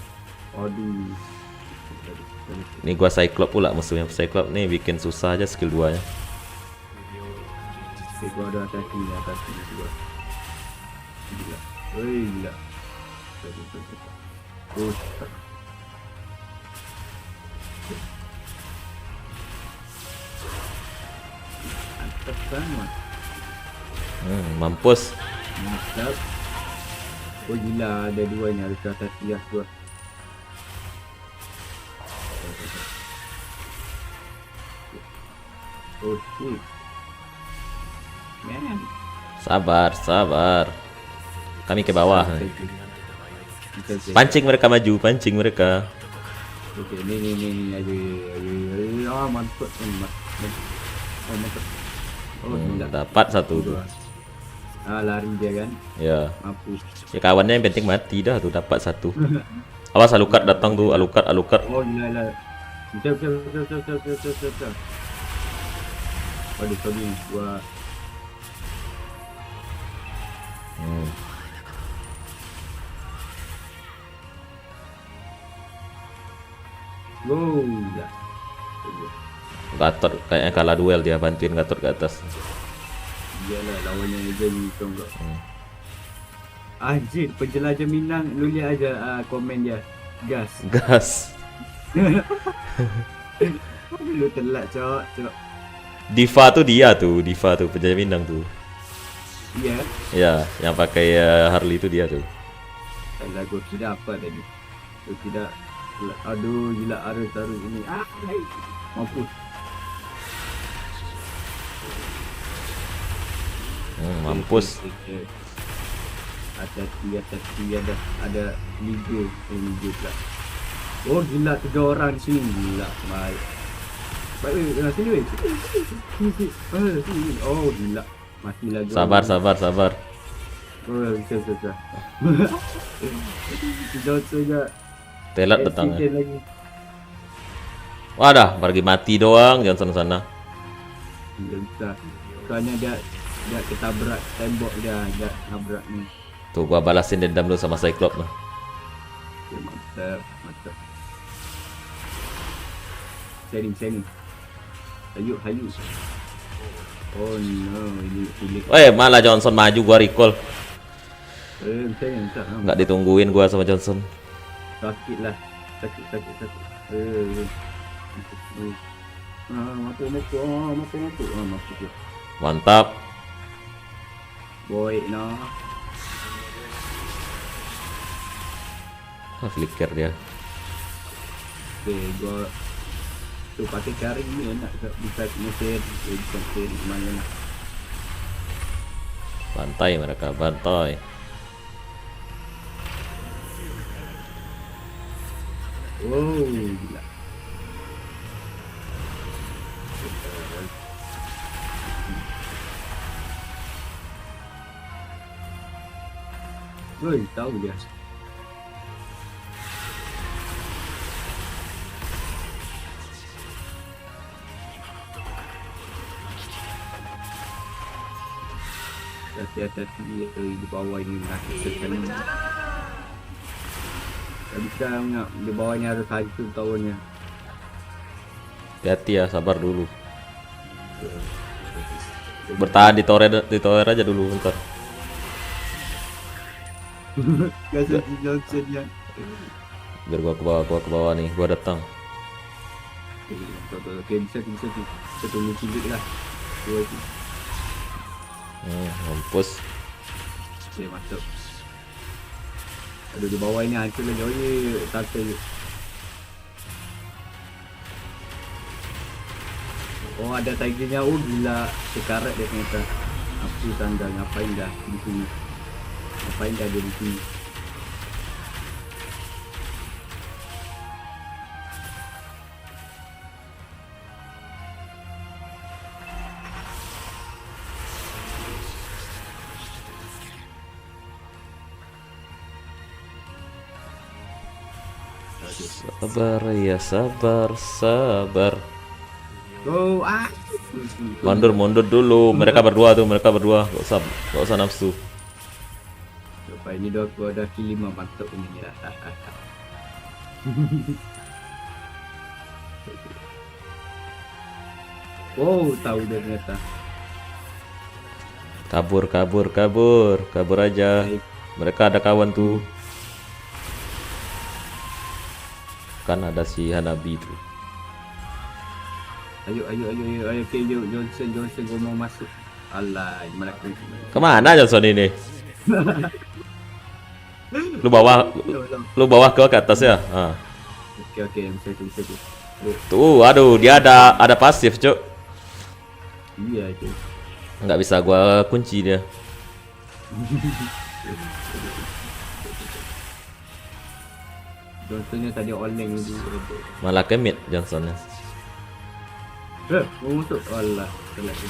Nih gua Cyclops pula musuhnya. Cyclops nih bikin susah aja skill 2-nya. Gua ada atas ni dua. Gila. Gila. Oh. Mantap banget. Mampus. Mantap. Oh gila, ada duanya, ada ke atas hias dua. Oh shit. Man. Sabar. Kami ke bawah. Okay. Pancing mereka maju, pancing mereka. Oke, ni aja. Ah, mantap. Oh, mantap. Oh, gila. Dapat satu tuh. Ah, lari dia kan. Ya. Mampus. Ya kawannya yang penting mati dah tuh, dapat satu. Awas Alucard datang tuh, Alucard. Oh, gila. Betul. Waduh, sorry. Gua go dah. Gatot kayaknya kalah duel, dia bantuin Gatot ke atas. Iyalah lawannya jadi kau enggak. Anjir, penjelajah Minang, lu lihat aja komen dia. Gas. Gas. Lu telat, cok. Diva tuh penjajah Minang tuh. Iya. Ya, yang pakai Harley itu dia tuh. Alah, gua kira apa tadi? Gua kira aduh, gila arus ini. Mampus. Mampus. Hati-hati ada liga pula. Oh gila, 3 orang di sini, gila. Baik, sini weh. Sini. Oh gila, mati lagi. Sabar. Oh bisa. Jauh saja. Telat datangnya. Lagi. Wadah, pergi mati doang, jangan sana. Tidak bisa. Soalnya dia ketabrak tembok dia nabrak ni. Tuh gua balasin dendam lu sama Cyclops lah. Okay, mantap. Sharing. Hayu. Oh no, ini sulit. Malah Johnson maju, gua recall. Sharing. Nggak ditungguin gua sama Johnson. Sakit. Mampu. Mantap. Boy, no. Flicker dia. Okay, gua tu pakai carry ni enak bisa mesin, mana. Bantai mereka, bantai. Oh, gila. Oi, tahu dia. Hati-hati di bawah ini nak sekali. Tak bisa nak di bawahnya harus hancur tahunya. Hati-hati ya, sabar dulu. Bertahan di tower aja dulu bentar. Kasih Johnson yang. Biar gua ke bawah nih, gua datang. Okay, bisa. Tunggu cilik lah. Dua tu. Mampus. Okay, mantap. Aduh, di bawah ini hancur lagi. Oh ye, takut je. Oh, ada tigernya. Oh gila, sekarat dia ternyata. Apa tanda, ngapain dah di sini? Ngapain dah dia di sini? Sabar ya, sabar. Oh, Mundur dulu. Mereka berdua. Gak usah nafsu. Lepas ini aku ada kill 5 mantap ini lah. Oh, tahu dia ternyata. Kabur aja. Baik. Mereka ada kawan tuh. Kan ada si Hanabi tuh. Ayo, okay, Johnson gua mau masuk. Alah, Melaka. Kemana Johnson ini? Lu bawah ke atas ya? Okay, bisa. Tuh, aduh, dia ada pasif, Cuk. Iya, itu. Nggak bisa gua kunci dia. Johnsonnya tadi oleng itu. Malah ke mid Johnsonnya. Mau masuk. Alah, salah tu.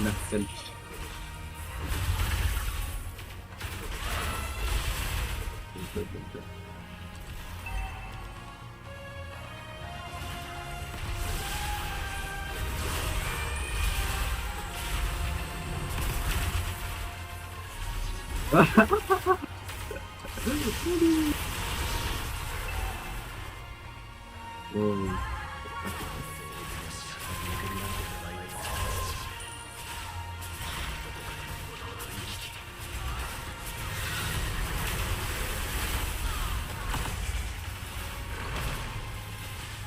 Nakal. Betul. Wow.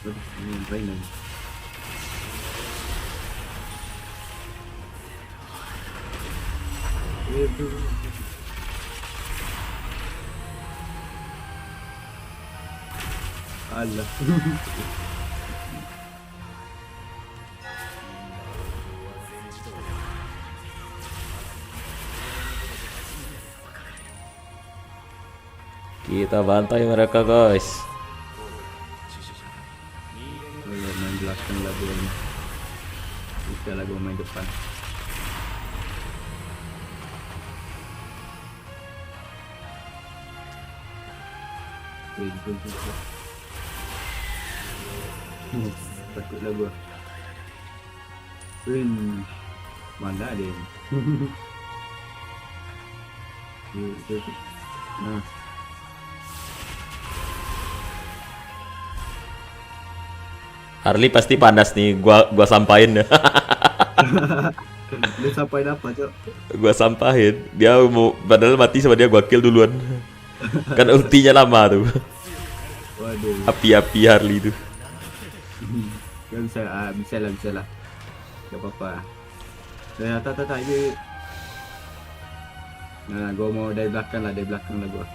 Ini mainan. Itu. Alah. Kita bantai mereka guys. Kalau main belakang lagu ini. Bisa lagu main depan. Betul. Takutlah gua. Mana dia? Nah. Harley pasti panas nih, gua sampain. Dia sampai dapat, Cok. Gua sampahin. Dia mau padahal mati sama dia, gua kill duluan. Kan ultinya lama tuh. Waduh. Api-api Harley itu. Ya bisa lah. Gak apa-apa. Tak ini. Nah, gua mau dari belakang lah gua.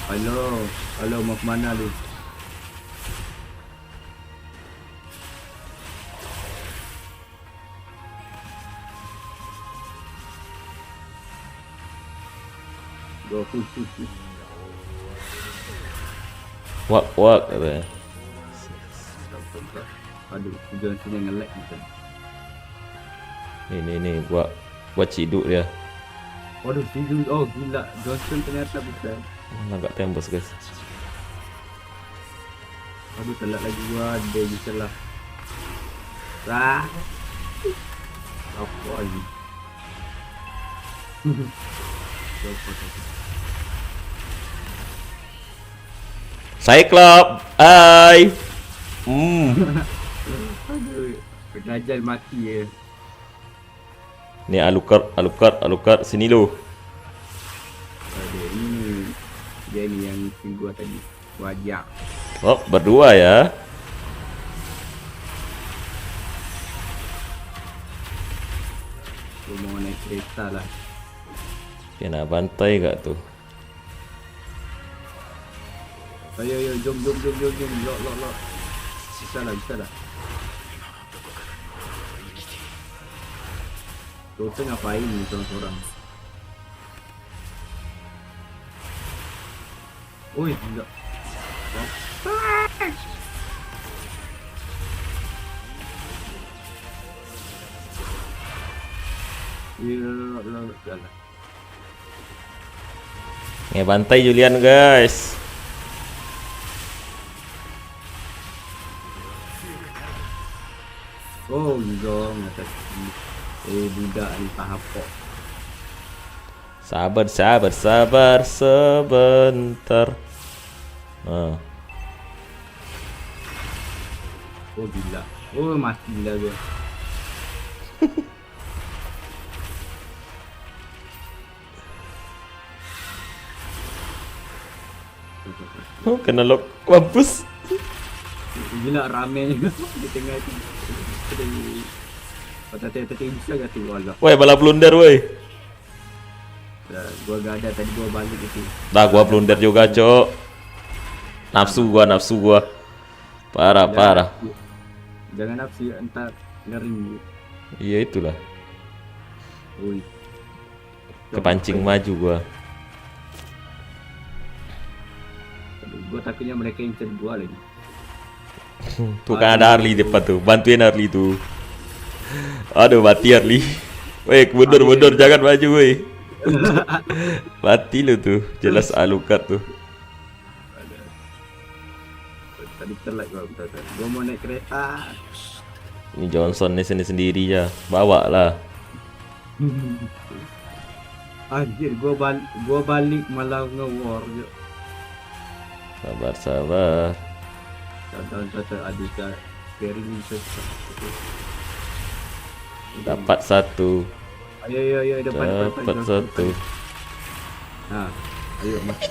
Halo, mau kemana lu? Gua push. Wak katanya. Aduh, Johnson yang nge-lag gitu. Ini gua ciduk dia. Waduh, Sidul. Oh, gila. Johnson ternyata bukan. Agak tembus guys. Aduh, telat lagi gua. Dia bisa lah. Rah. Apa lagi? Cyclops, hai. Aduh, Najal mati ya. Ni Alucard sini lu. Aduh, ini dia ni yang gua tadi. Wajak. Oh, berdua ya. Gua mau naik kereta lah. Kena bantai gak tuh? Ayo, jom. Lock. Bisa lah. Tuh ngapain ni seorang-seorang? Oi, enggak. Jalan. Ngebantai Julian guys. Oh, dong atas budak ni pahapok. Sabar sebentar. Nah, Oh gila. Oh mati lah gua. oh, kena lock mampus. Gila rame di tengah itu. Tadi bisa gak tuh Allah. Woi, bala blunder woi. Gua gak ada tadi gua balik itu. Dah gua blunder juga, Cok. Nafsu gua. Parah. Jangan nafsu entar ngeri. Iya itulah. Oi. Kepancing maju gua. Aduh, gua takutnya mereka incer gua lagi. Tuh kan ada Harley depan tuh. Bantuin Harley tuh. Aduh mati Harley. Weh mundur jangan maju weh. Mati lu tuh. Jelas Alucard tuh. Tadi telat gua bentar. Gua mau naik kereta. Ini Johnson nih sendiri ya. Bawa lah. Anjir, gua balik malah nge-war je. Sabar. Tata ada kat Ferry ni Dapat satu. Ayo depan. Dapat satu. Ha, ayo mati.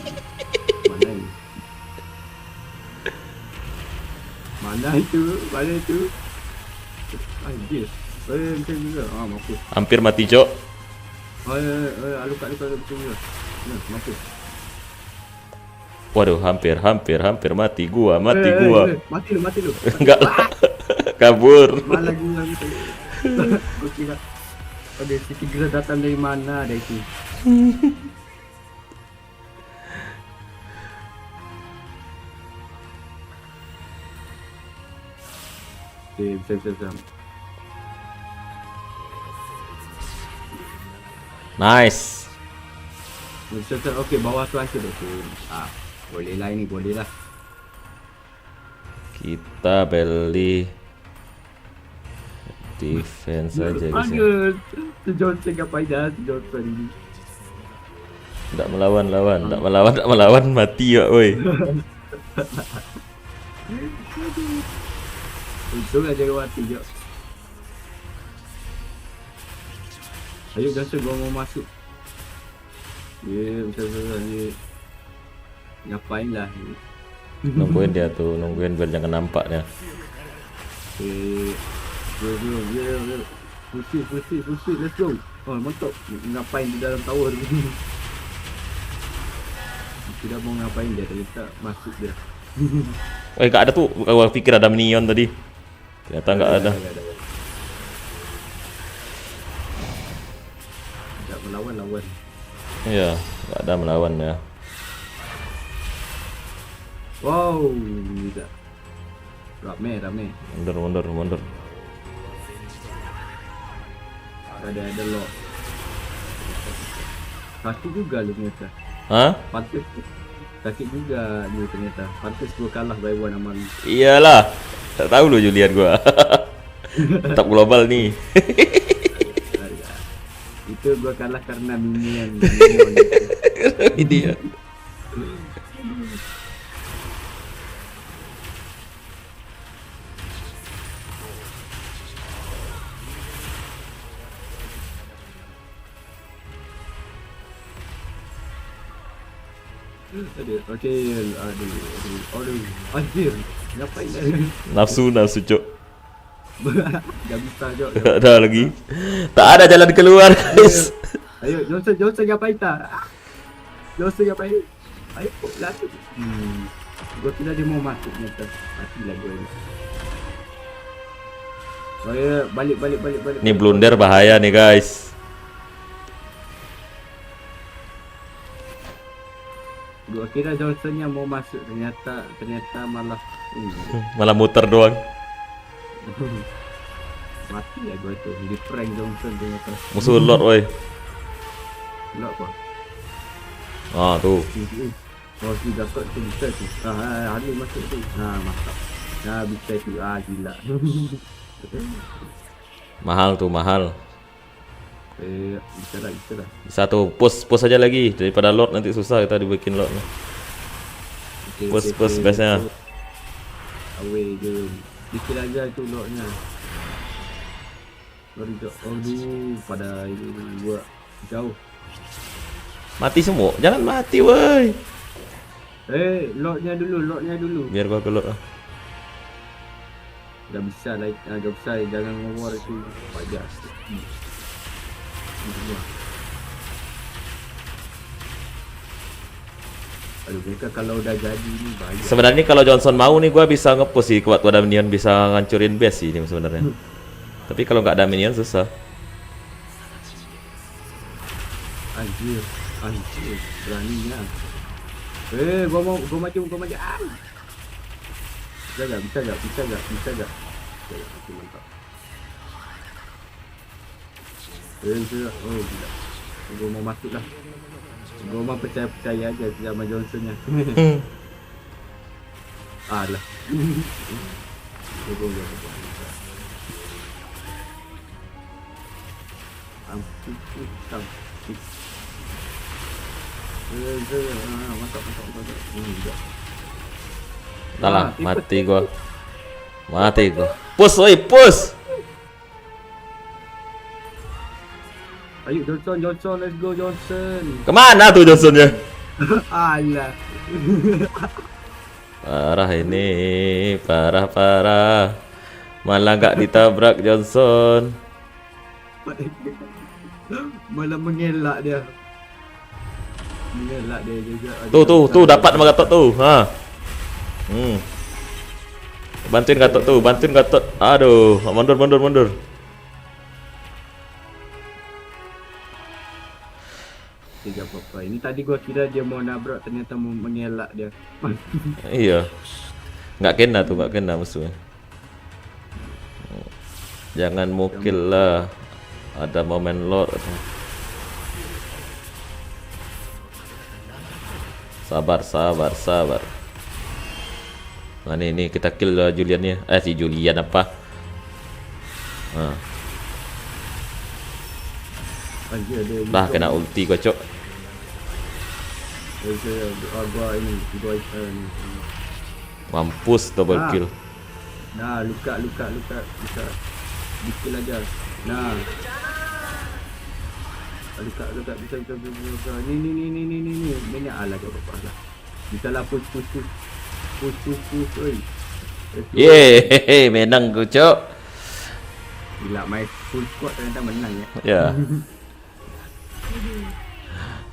Mana ni? Mana itu? Anjir. Macam juga. Mampus. Hampir mati Cok. Alucard macam juga. Nah, mampus. Waduh hampir mati gua. Mati lu. Enggak lah. Kabur. Malah gua gitu. Gua kira ada si tiga datang dari mana ada itu. Bisa. Nice. Okey, bawah tu aja tu. Boleh lah. Kita beli defense aja di sini. Aduh, tu Johnson ngapain dah, tu Johnson ini. Tak melawan mati ya oi. Untung aja kau mati je. Ayo Johnson, gua mau masuk. Betul ni. Ngapain lah ni? Nungguin dia tuh, biar jangan nampak dia. Go. Push, let's go. Oh, mantap. Ngapain di dalam tower ni? Tidak mau ngapain dia, ternyata masuk dia. Gak ada tuh, gua pikir ada minion tadi. Ternyata nggak ada. Tak melawan. Iya, nggak ada melawan ya. Wow, tidak. Rame. Mundur. Ada lock. Sakit juga lu ternyata. Hah? Pantes. Sakit juga lu ternyata. Pantes gua kalah by one sama lu. Iyalah. Tak tahu lo Julian gua. Tetap global nih. Itu gua kalah karena minion. Ini ya. Aduh, anjir, ngapain dah? Nafsu Cok. Dah bisa Jok. Gak ada lagi. Tak ada jalan keluar guys. Ayo Johnson ngapain tak? Johnson ngapain? Ayo lari. Gua kira dia mau masuk ternyata. Matilah gua ni. Ayo balik. Ini blunder bahaya nih guys. Gua kira Johnson yang mau masuk, ternyata malah Malah muter doang. mati ya gua tu. Di prank Johnson ternyata. Musuh Lord woi. Nak apa? Tuh. Oh, si dapat tu bisa tu. Hari masuk tu. Mantap. Bisa tu. Gila. Mahal. Bisa dah. Satu push aja lagi daripada Lord nanti susah kita dibikin Lord. Push base-nya. Away je. Dikit aja tu Lordnya. Pada ini gua jauh. Mati semua. Jangan mati woi. Lordnya dulu. Biar gua ke Lord lah. Dah bisa lah. Dah bisa. Jangan ngewar tu. Pajak. Aduh, mereka kalau udah jadi ni bahaya. Sebenarnya kalau Johnson mau nih gua bisa nge-push sih, kuat ada minion bisa ngancurin base sih ini sebenarnya. Tapi kalau nggak ada minion susah. Anjir, beraninya. Gua maju. Ah. Bisa gak? Oke, mantap. Gila. Gua mau masuk lah. Gua mau percaya aja sama Johnsonnya. Alah. Gua. Mantap. Salah, mati gua. Push, oi, push. Ayo Johnson, let's go Johnson. Kemana tuh Johnsonnya? Alah. Parah ini, parah. Malah nggak ditabrak Johnson. Malah mengelak dia juga. Tuh dapat sama Gatot tuh. Ha. Bantuin Gatot. Aduh, mundur. Tiga apa? Ini tadi gua kira dia mau nabrak, ternyata mau mengelak dia. Iya. Nggak kena musuhnya. Jangan mukil lah. Ada momen lord. Sabar. Nah ini kita kill Juliannya. Si Julian apa? Nah. Dah kena ulti kocok. Mampus double kill. Nah, luka. Dikit aja. Nah. Luka bisa. Ini ala kau apa lah. Bisa lah push. Oi. Yeay, menang kocok. Gila, main full squad ternyata menang ya. Ya.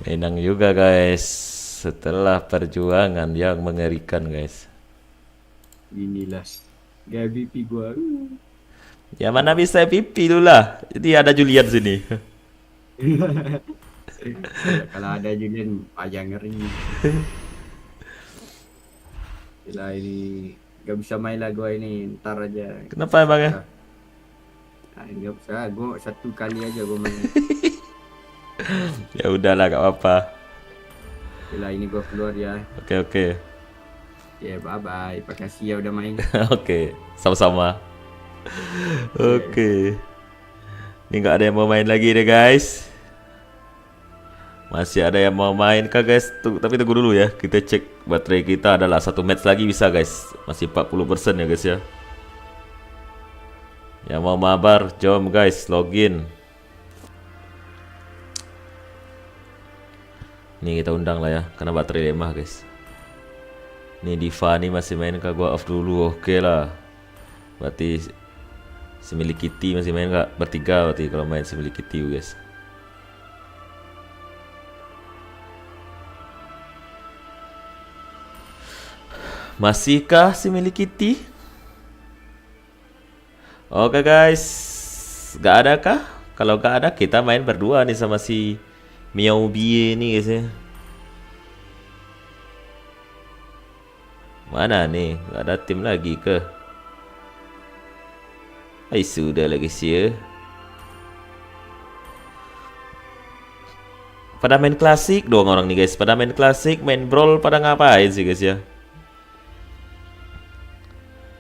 Menang juga guys. Setelah perjuangan yang mengerikan guys. Inilah gaya BP gua. Ya mana bisa MVP dulu lah. Jadi ada Julian sini. Kalau ada Julian payah ngeri. Gila ini gak bisa main lah gua ini, ntar aja. Kenapa emang ya? Gak bisa, gua satu kali aja gua main. Ya udahlah gak apa-apa. Gila ini gua keluar ya. Oke. Ya bye bye, makasih ya udah main. Oke, sama-sama. Oke. Ini nggak ada yang mau main lagi deh guys. Masih ada yang mau main kah guys? Tapi tunggu dulu ya. Kita cek baterai kita adalah 1 match lagi bisa guys. Masih 40% ya guys ya. Yang mau mabar, jom guys login. Nih kita undang lah ya, karena baterai lemah guys. Nih Diva nih masih main kah? Gua off dulu, oke lah. Berarti si milik Kitty masih main nggak? Bertiga berarti kalau main si milik Kitty guys. Masihkah si milik Kitty? Oke guys, nggak ada kah? Kalau nggak ada kita main berdua nih sama si Miao Bie nih guys ya. Mana nih? Nggak ada tim lagi ke? Sudah lah guys ya. Pada main klasik doang orang nih guys. Pada main klasik, main brawl pada ngapain sih guys ya?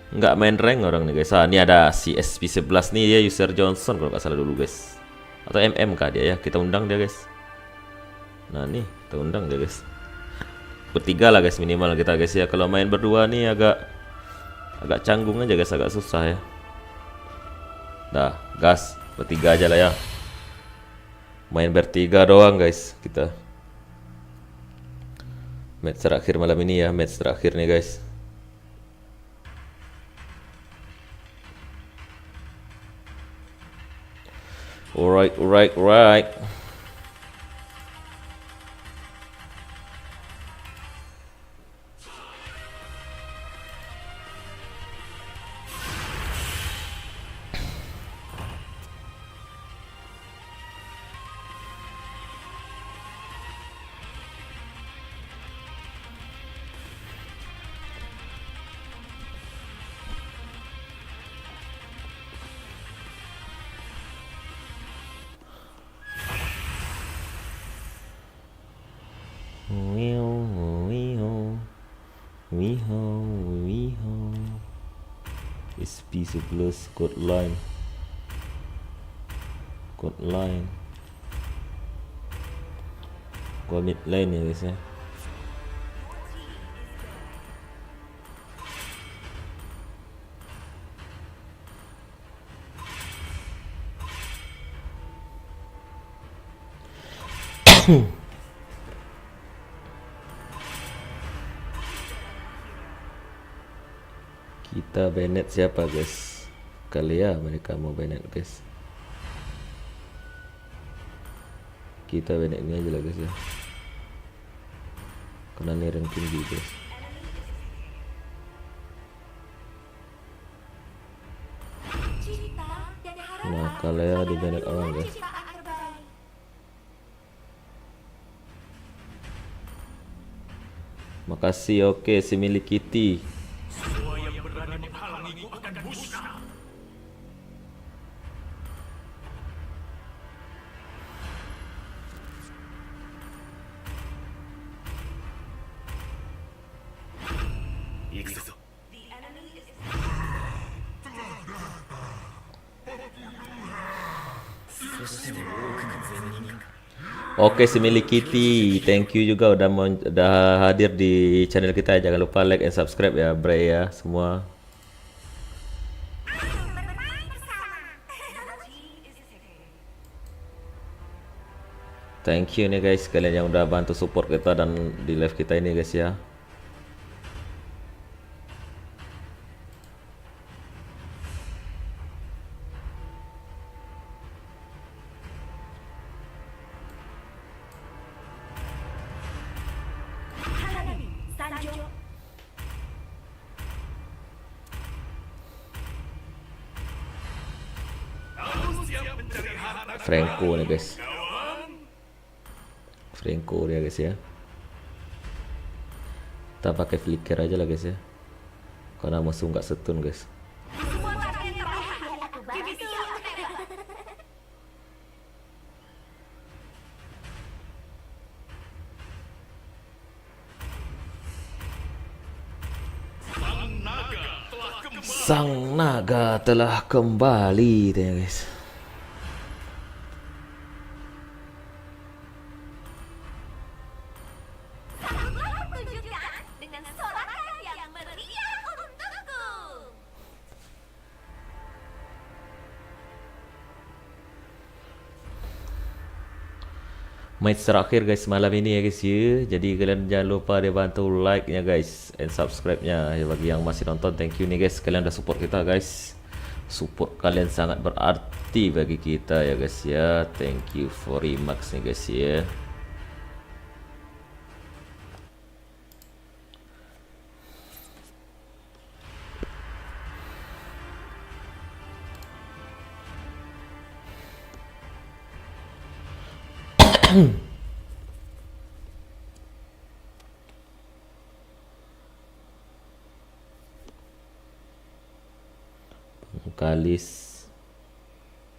Nggak main rank orang nih guys. Ini ada si SP11 nih ya, user Johnson kalau nggak salah dulu guys. Atau MM kah dia ya? Kita undang dia guys. Nah nih, kita undang dia guys. Bertiga lah guys minimal kita guys ya. Kalau main berdua nih agak canggung aja guys, agak susah ya. Dah, gas bertiga aja lah ya. Main bertiga doang guys kita. Match terakhir malam ini ya, match terakhir nih guys. Alright. Kitty 11 code line gua mid lane ya guys ya. Kita Bennett siapa guys? Kali ya mereka mau Bennett guys. Kita Bennett ini aja lah guys ya. Karena ini rank tinggi guys. Nah kalau ya di Bennett orang guys. Makasih, oke, si milik Kitty. Semua yang berani menghalangiku akan musnah. Ikut. Oke, si milik Kitty, thank you juga udah hadir di channel kita. Jangan lupa like and subscribe ya, Bray ya semua. Thank you nih guys kalian yang udah bantu support kita dan di live kita ini guys ya. Franco nih guys. Franco dia guys ya. Kita pakai flicker aja lah guys ya. Karena musuh nggak stun guys. Sang naga telah kembali ya guys. Match terakhir guys malam ini ya guys ya. Jadi kalian jangan lupa dia bantu like nya guys and subscribe nya ya. Bagi yang masih nonton, thank you nih guys, kalian udah support kita guys. Support kalian sangat berarti bagi kita ya guys ya. Thank you very much nih guys ya. Kalis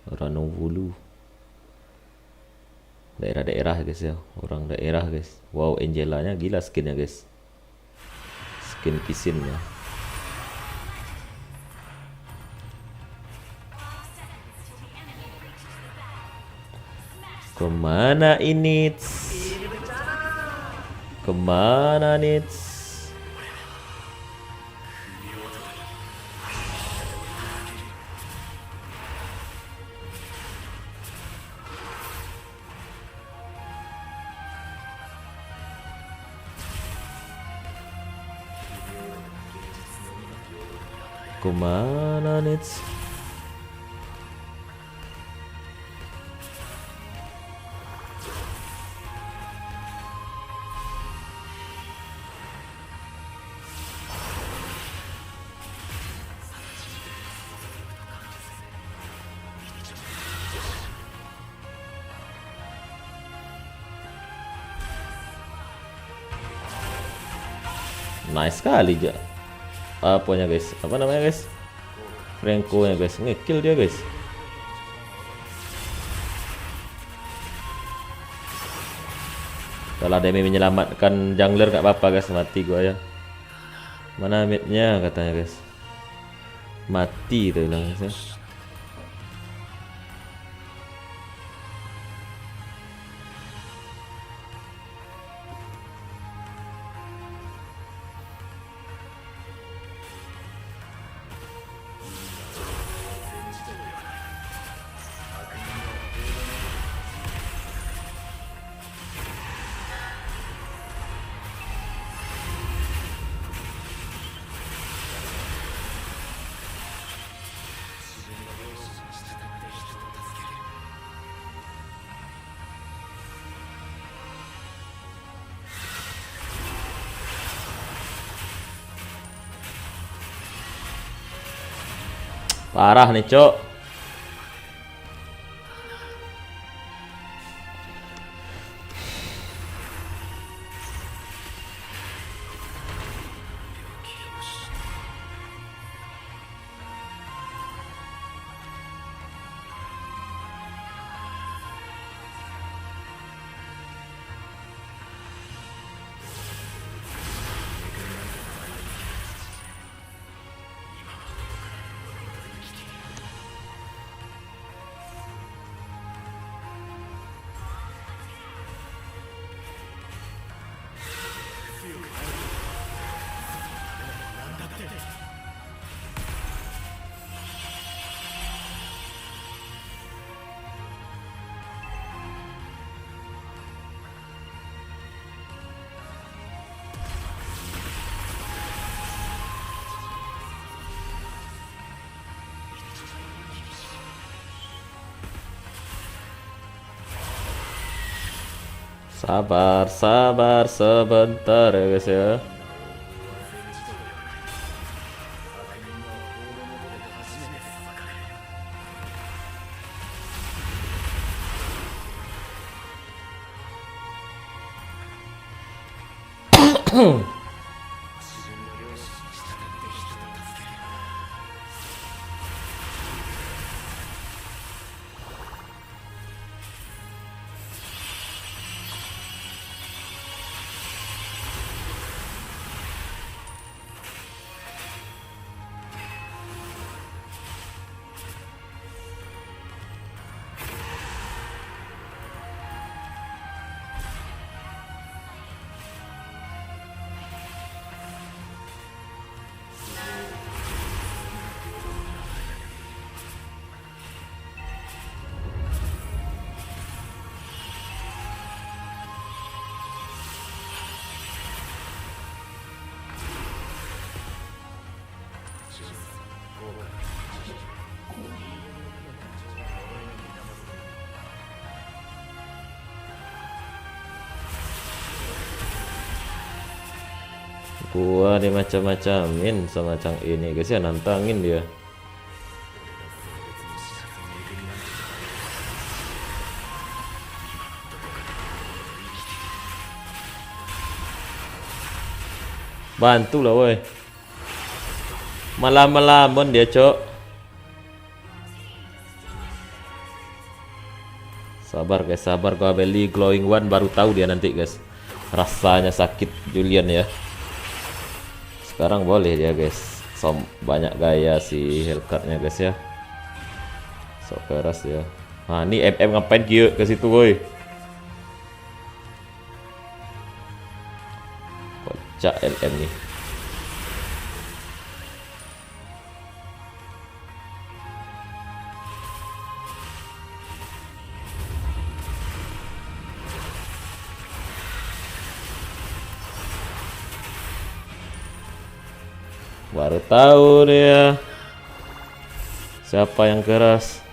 Ranovulu, daerah-daerah guys ya, orang daerah guys. Wow, Angelanya gila skinnya guys, skin kisinnya. Kemana ini? Kemana nih? Kemana nih? Nice sekali ya. Apanya guys? Apa namanya guys? Franco nya guys, ngekill dia guys. Kalau Demi menyelamatkan jungler gak apa-apa guys, mati gua ya. Mana midnya katanya guys. Mati tuh bilang guys ya. Parah nih, Cok. Sabar, sabar sebentar ya guys ya. Gua dimacam-macamin sama Cang ini guys ya, nantangin dia. Bantu lah woi. Malam-malaman dia, Cok. Sabar guys, sabar. Gua beli glowing one baru tahu dia nanti guys. Rasanya sakit Julian ya. Sekarang boleh dia guys. Banyak gaya si Hellcatnya guys ya. Sok keras ya. Nah, ini MM ngapain kia ke situ woi? Kocak LM nih. Baru tahu dia siapa yang keras.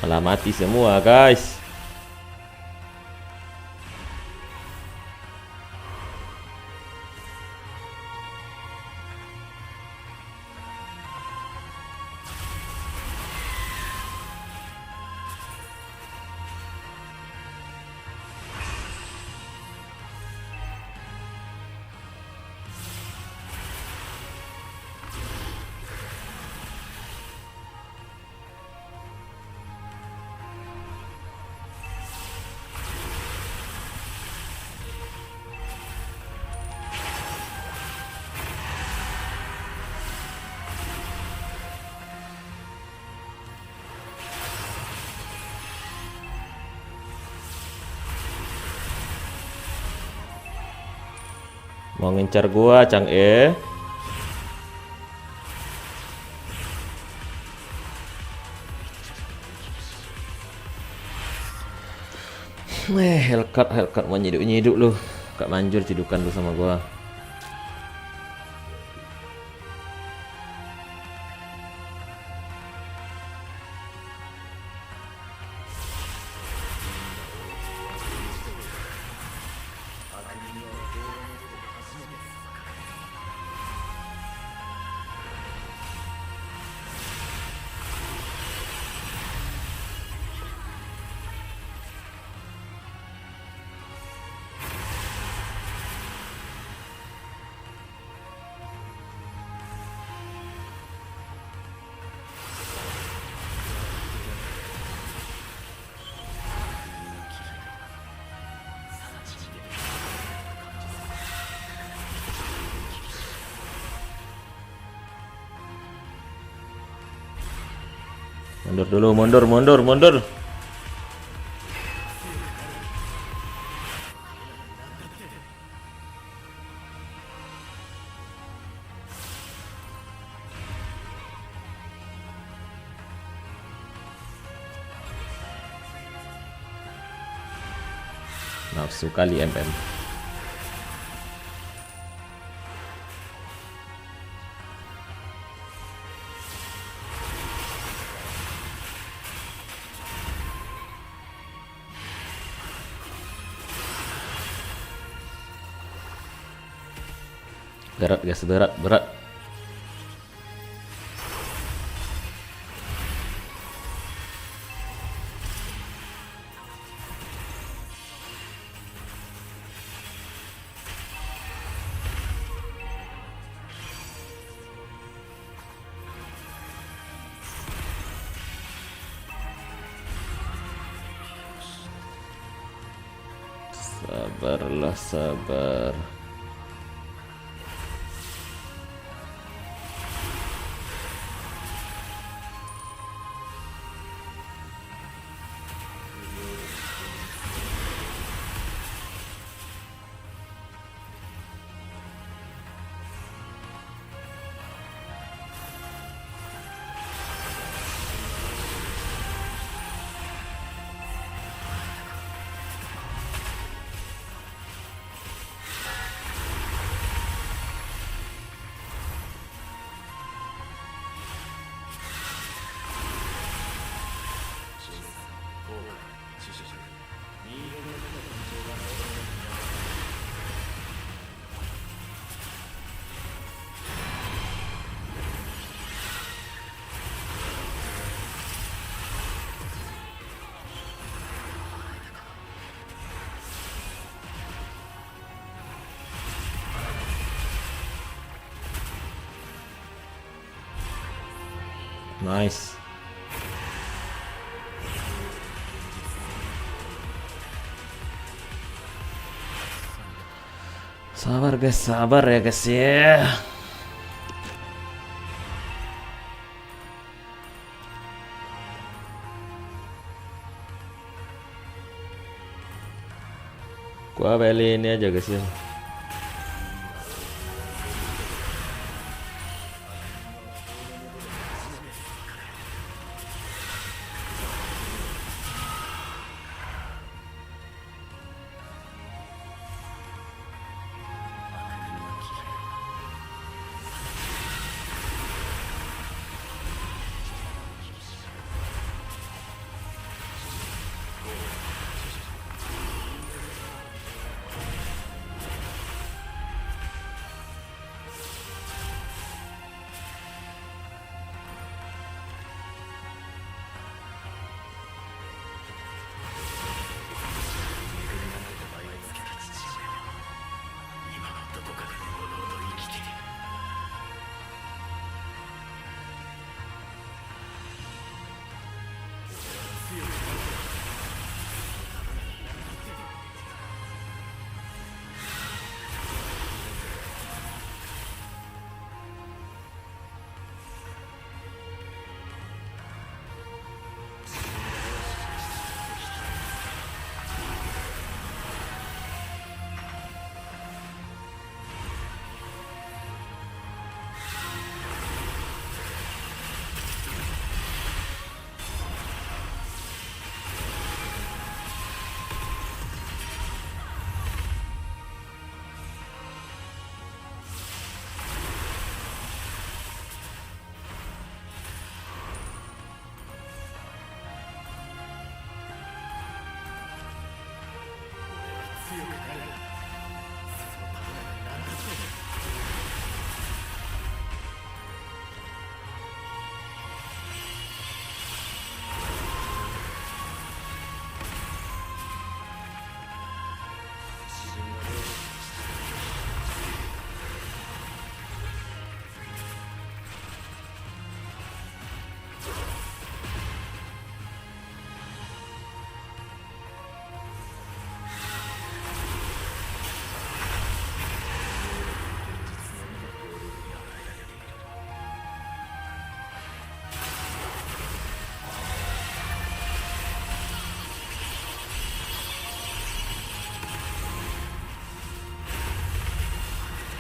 Malah mati semua guys. Mau ngincar gua, Chang'e. Hellcat mau nyiduk lu. Gak manjur cidukan lu sama gua. Mundur dulu, mundur. Nafsu kali MM. Berat guys, berat. Sabarlah, sabar. Nice. Sabar ya guys ya. Gua beli ini aja guys ya.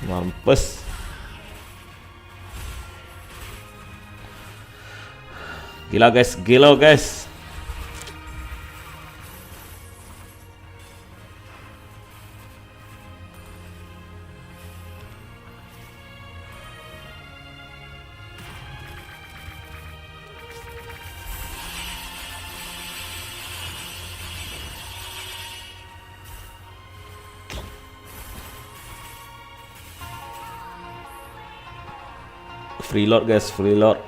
Mampus. Gila guys, gila guys. Free load guys, free load.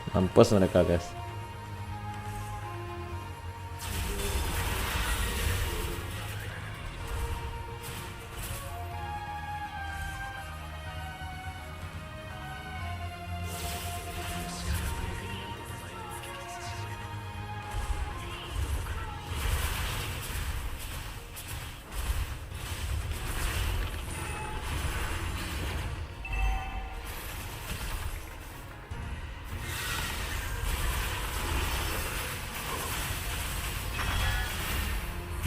Mampus mereka guys.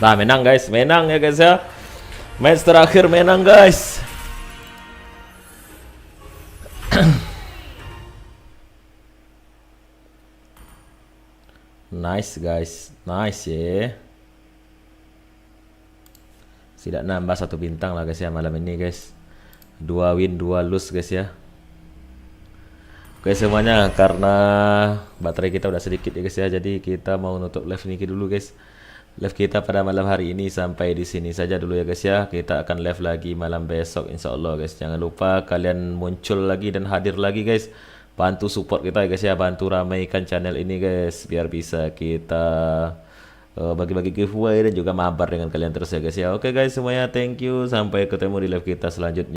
Nah, menang guys, menang ya guys ya. Match terakhir menang guys. Nice guys, nice ya. Tidak nambah 1 bintang lah guys ya malam ini guys. 2 win 2 lose guys ya. Oke semuanya, karena baterai kita udah sedikit ya guys ya, jadi kita mau nutup live ini dulu guys. Live kita pada malam hari ini sampai di sini saja dulu ya guys ya. Kita akan live lagi malam besok insyaallah guys. Jangan lupa kalian muncul lagi dan hadir lagi guys. Bantu support kita ya guys ya, bantu ramaikan channel ini guys biar bisa kita bagi-bagi giveaway dan juga mabar dengan kalian terus ya guys ya. Oke guys semuanya, thank you, sampai ketemu di live kita selanjutnya.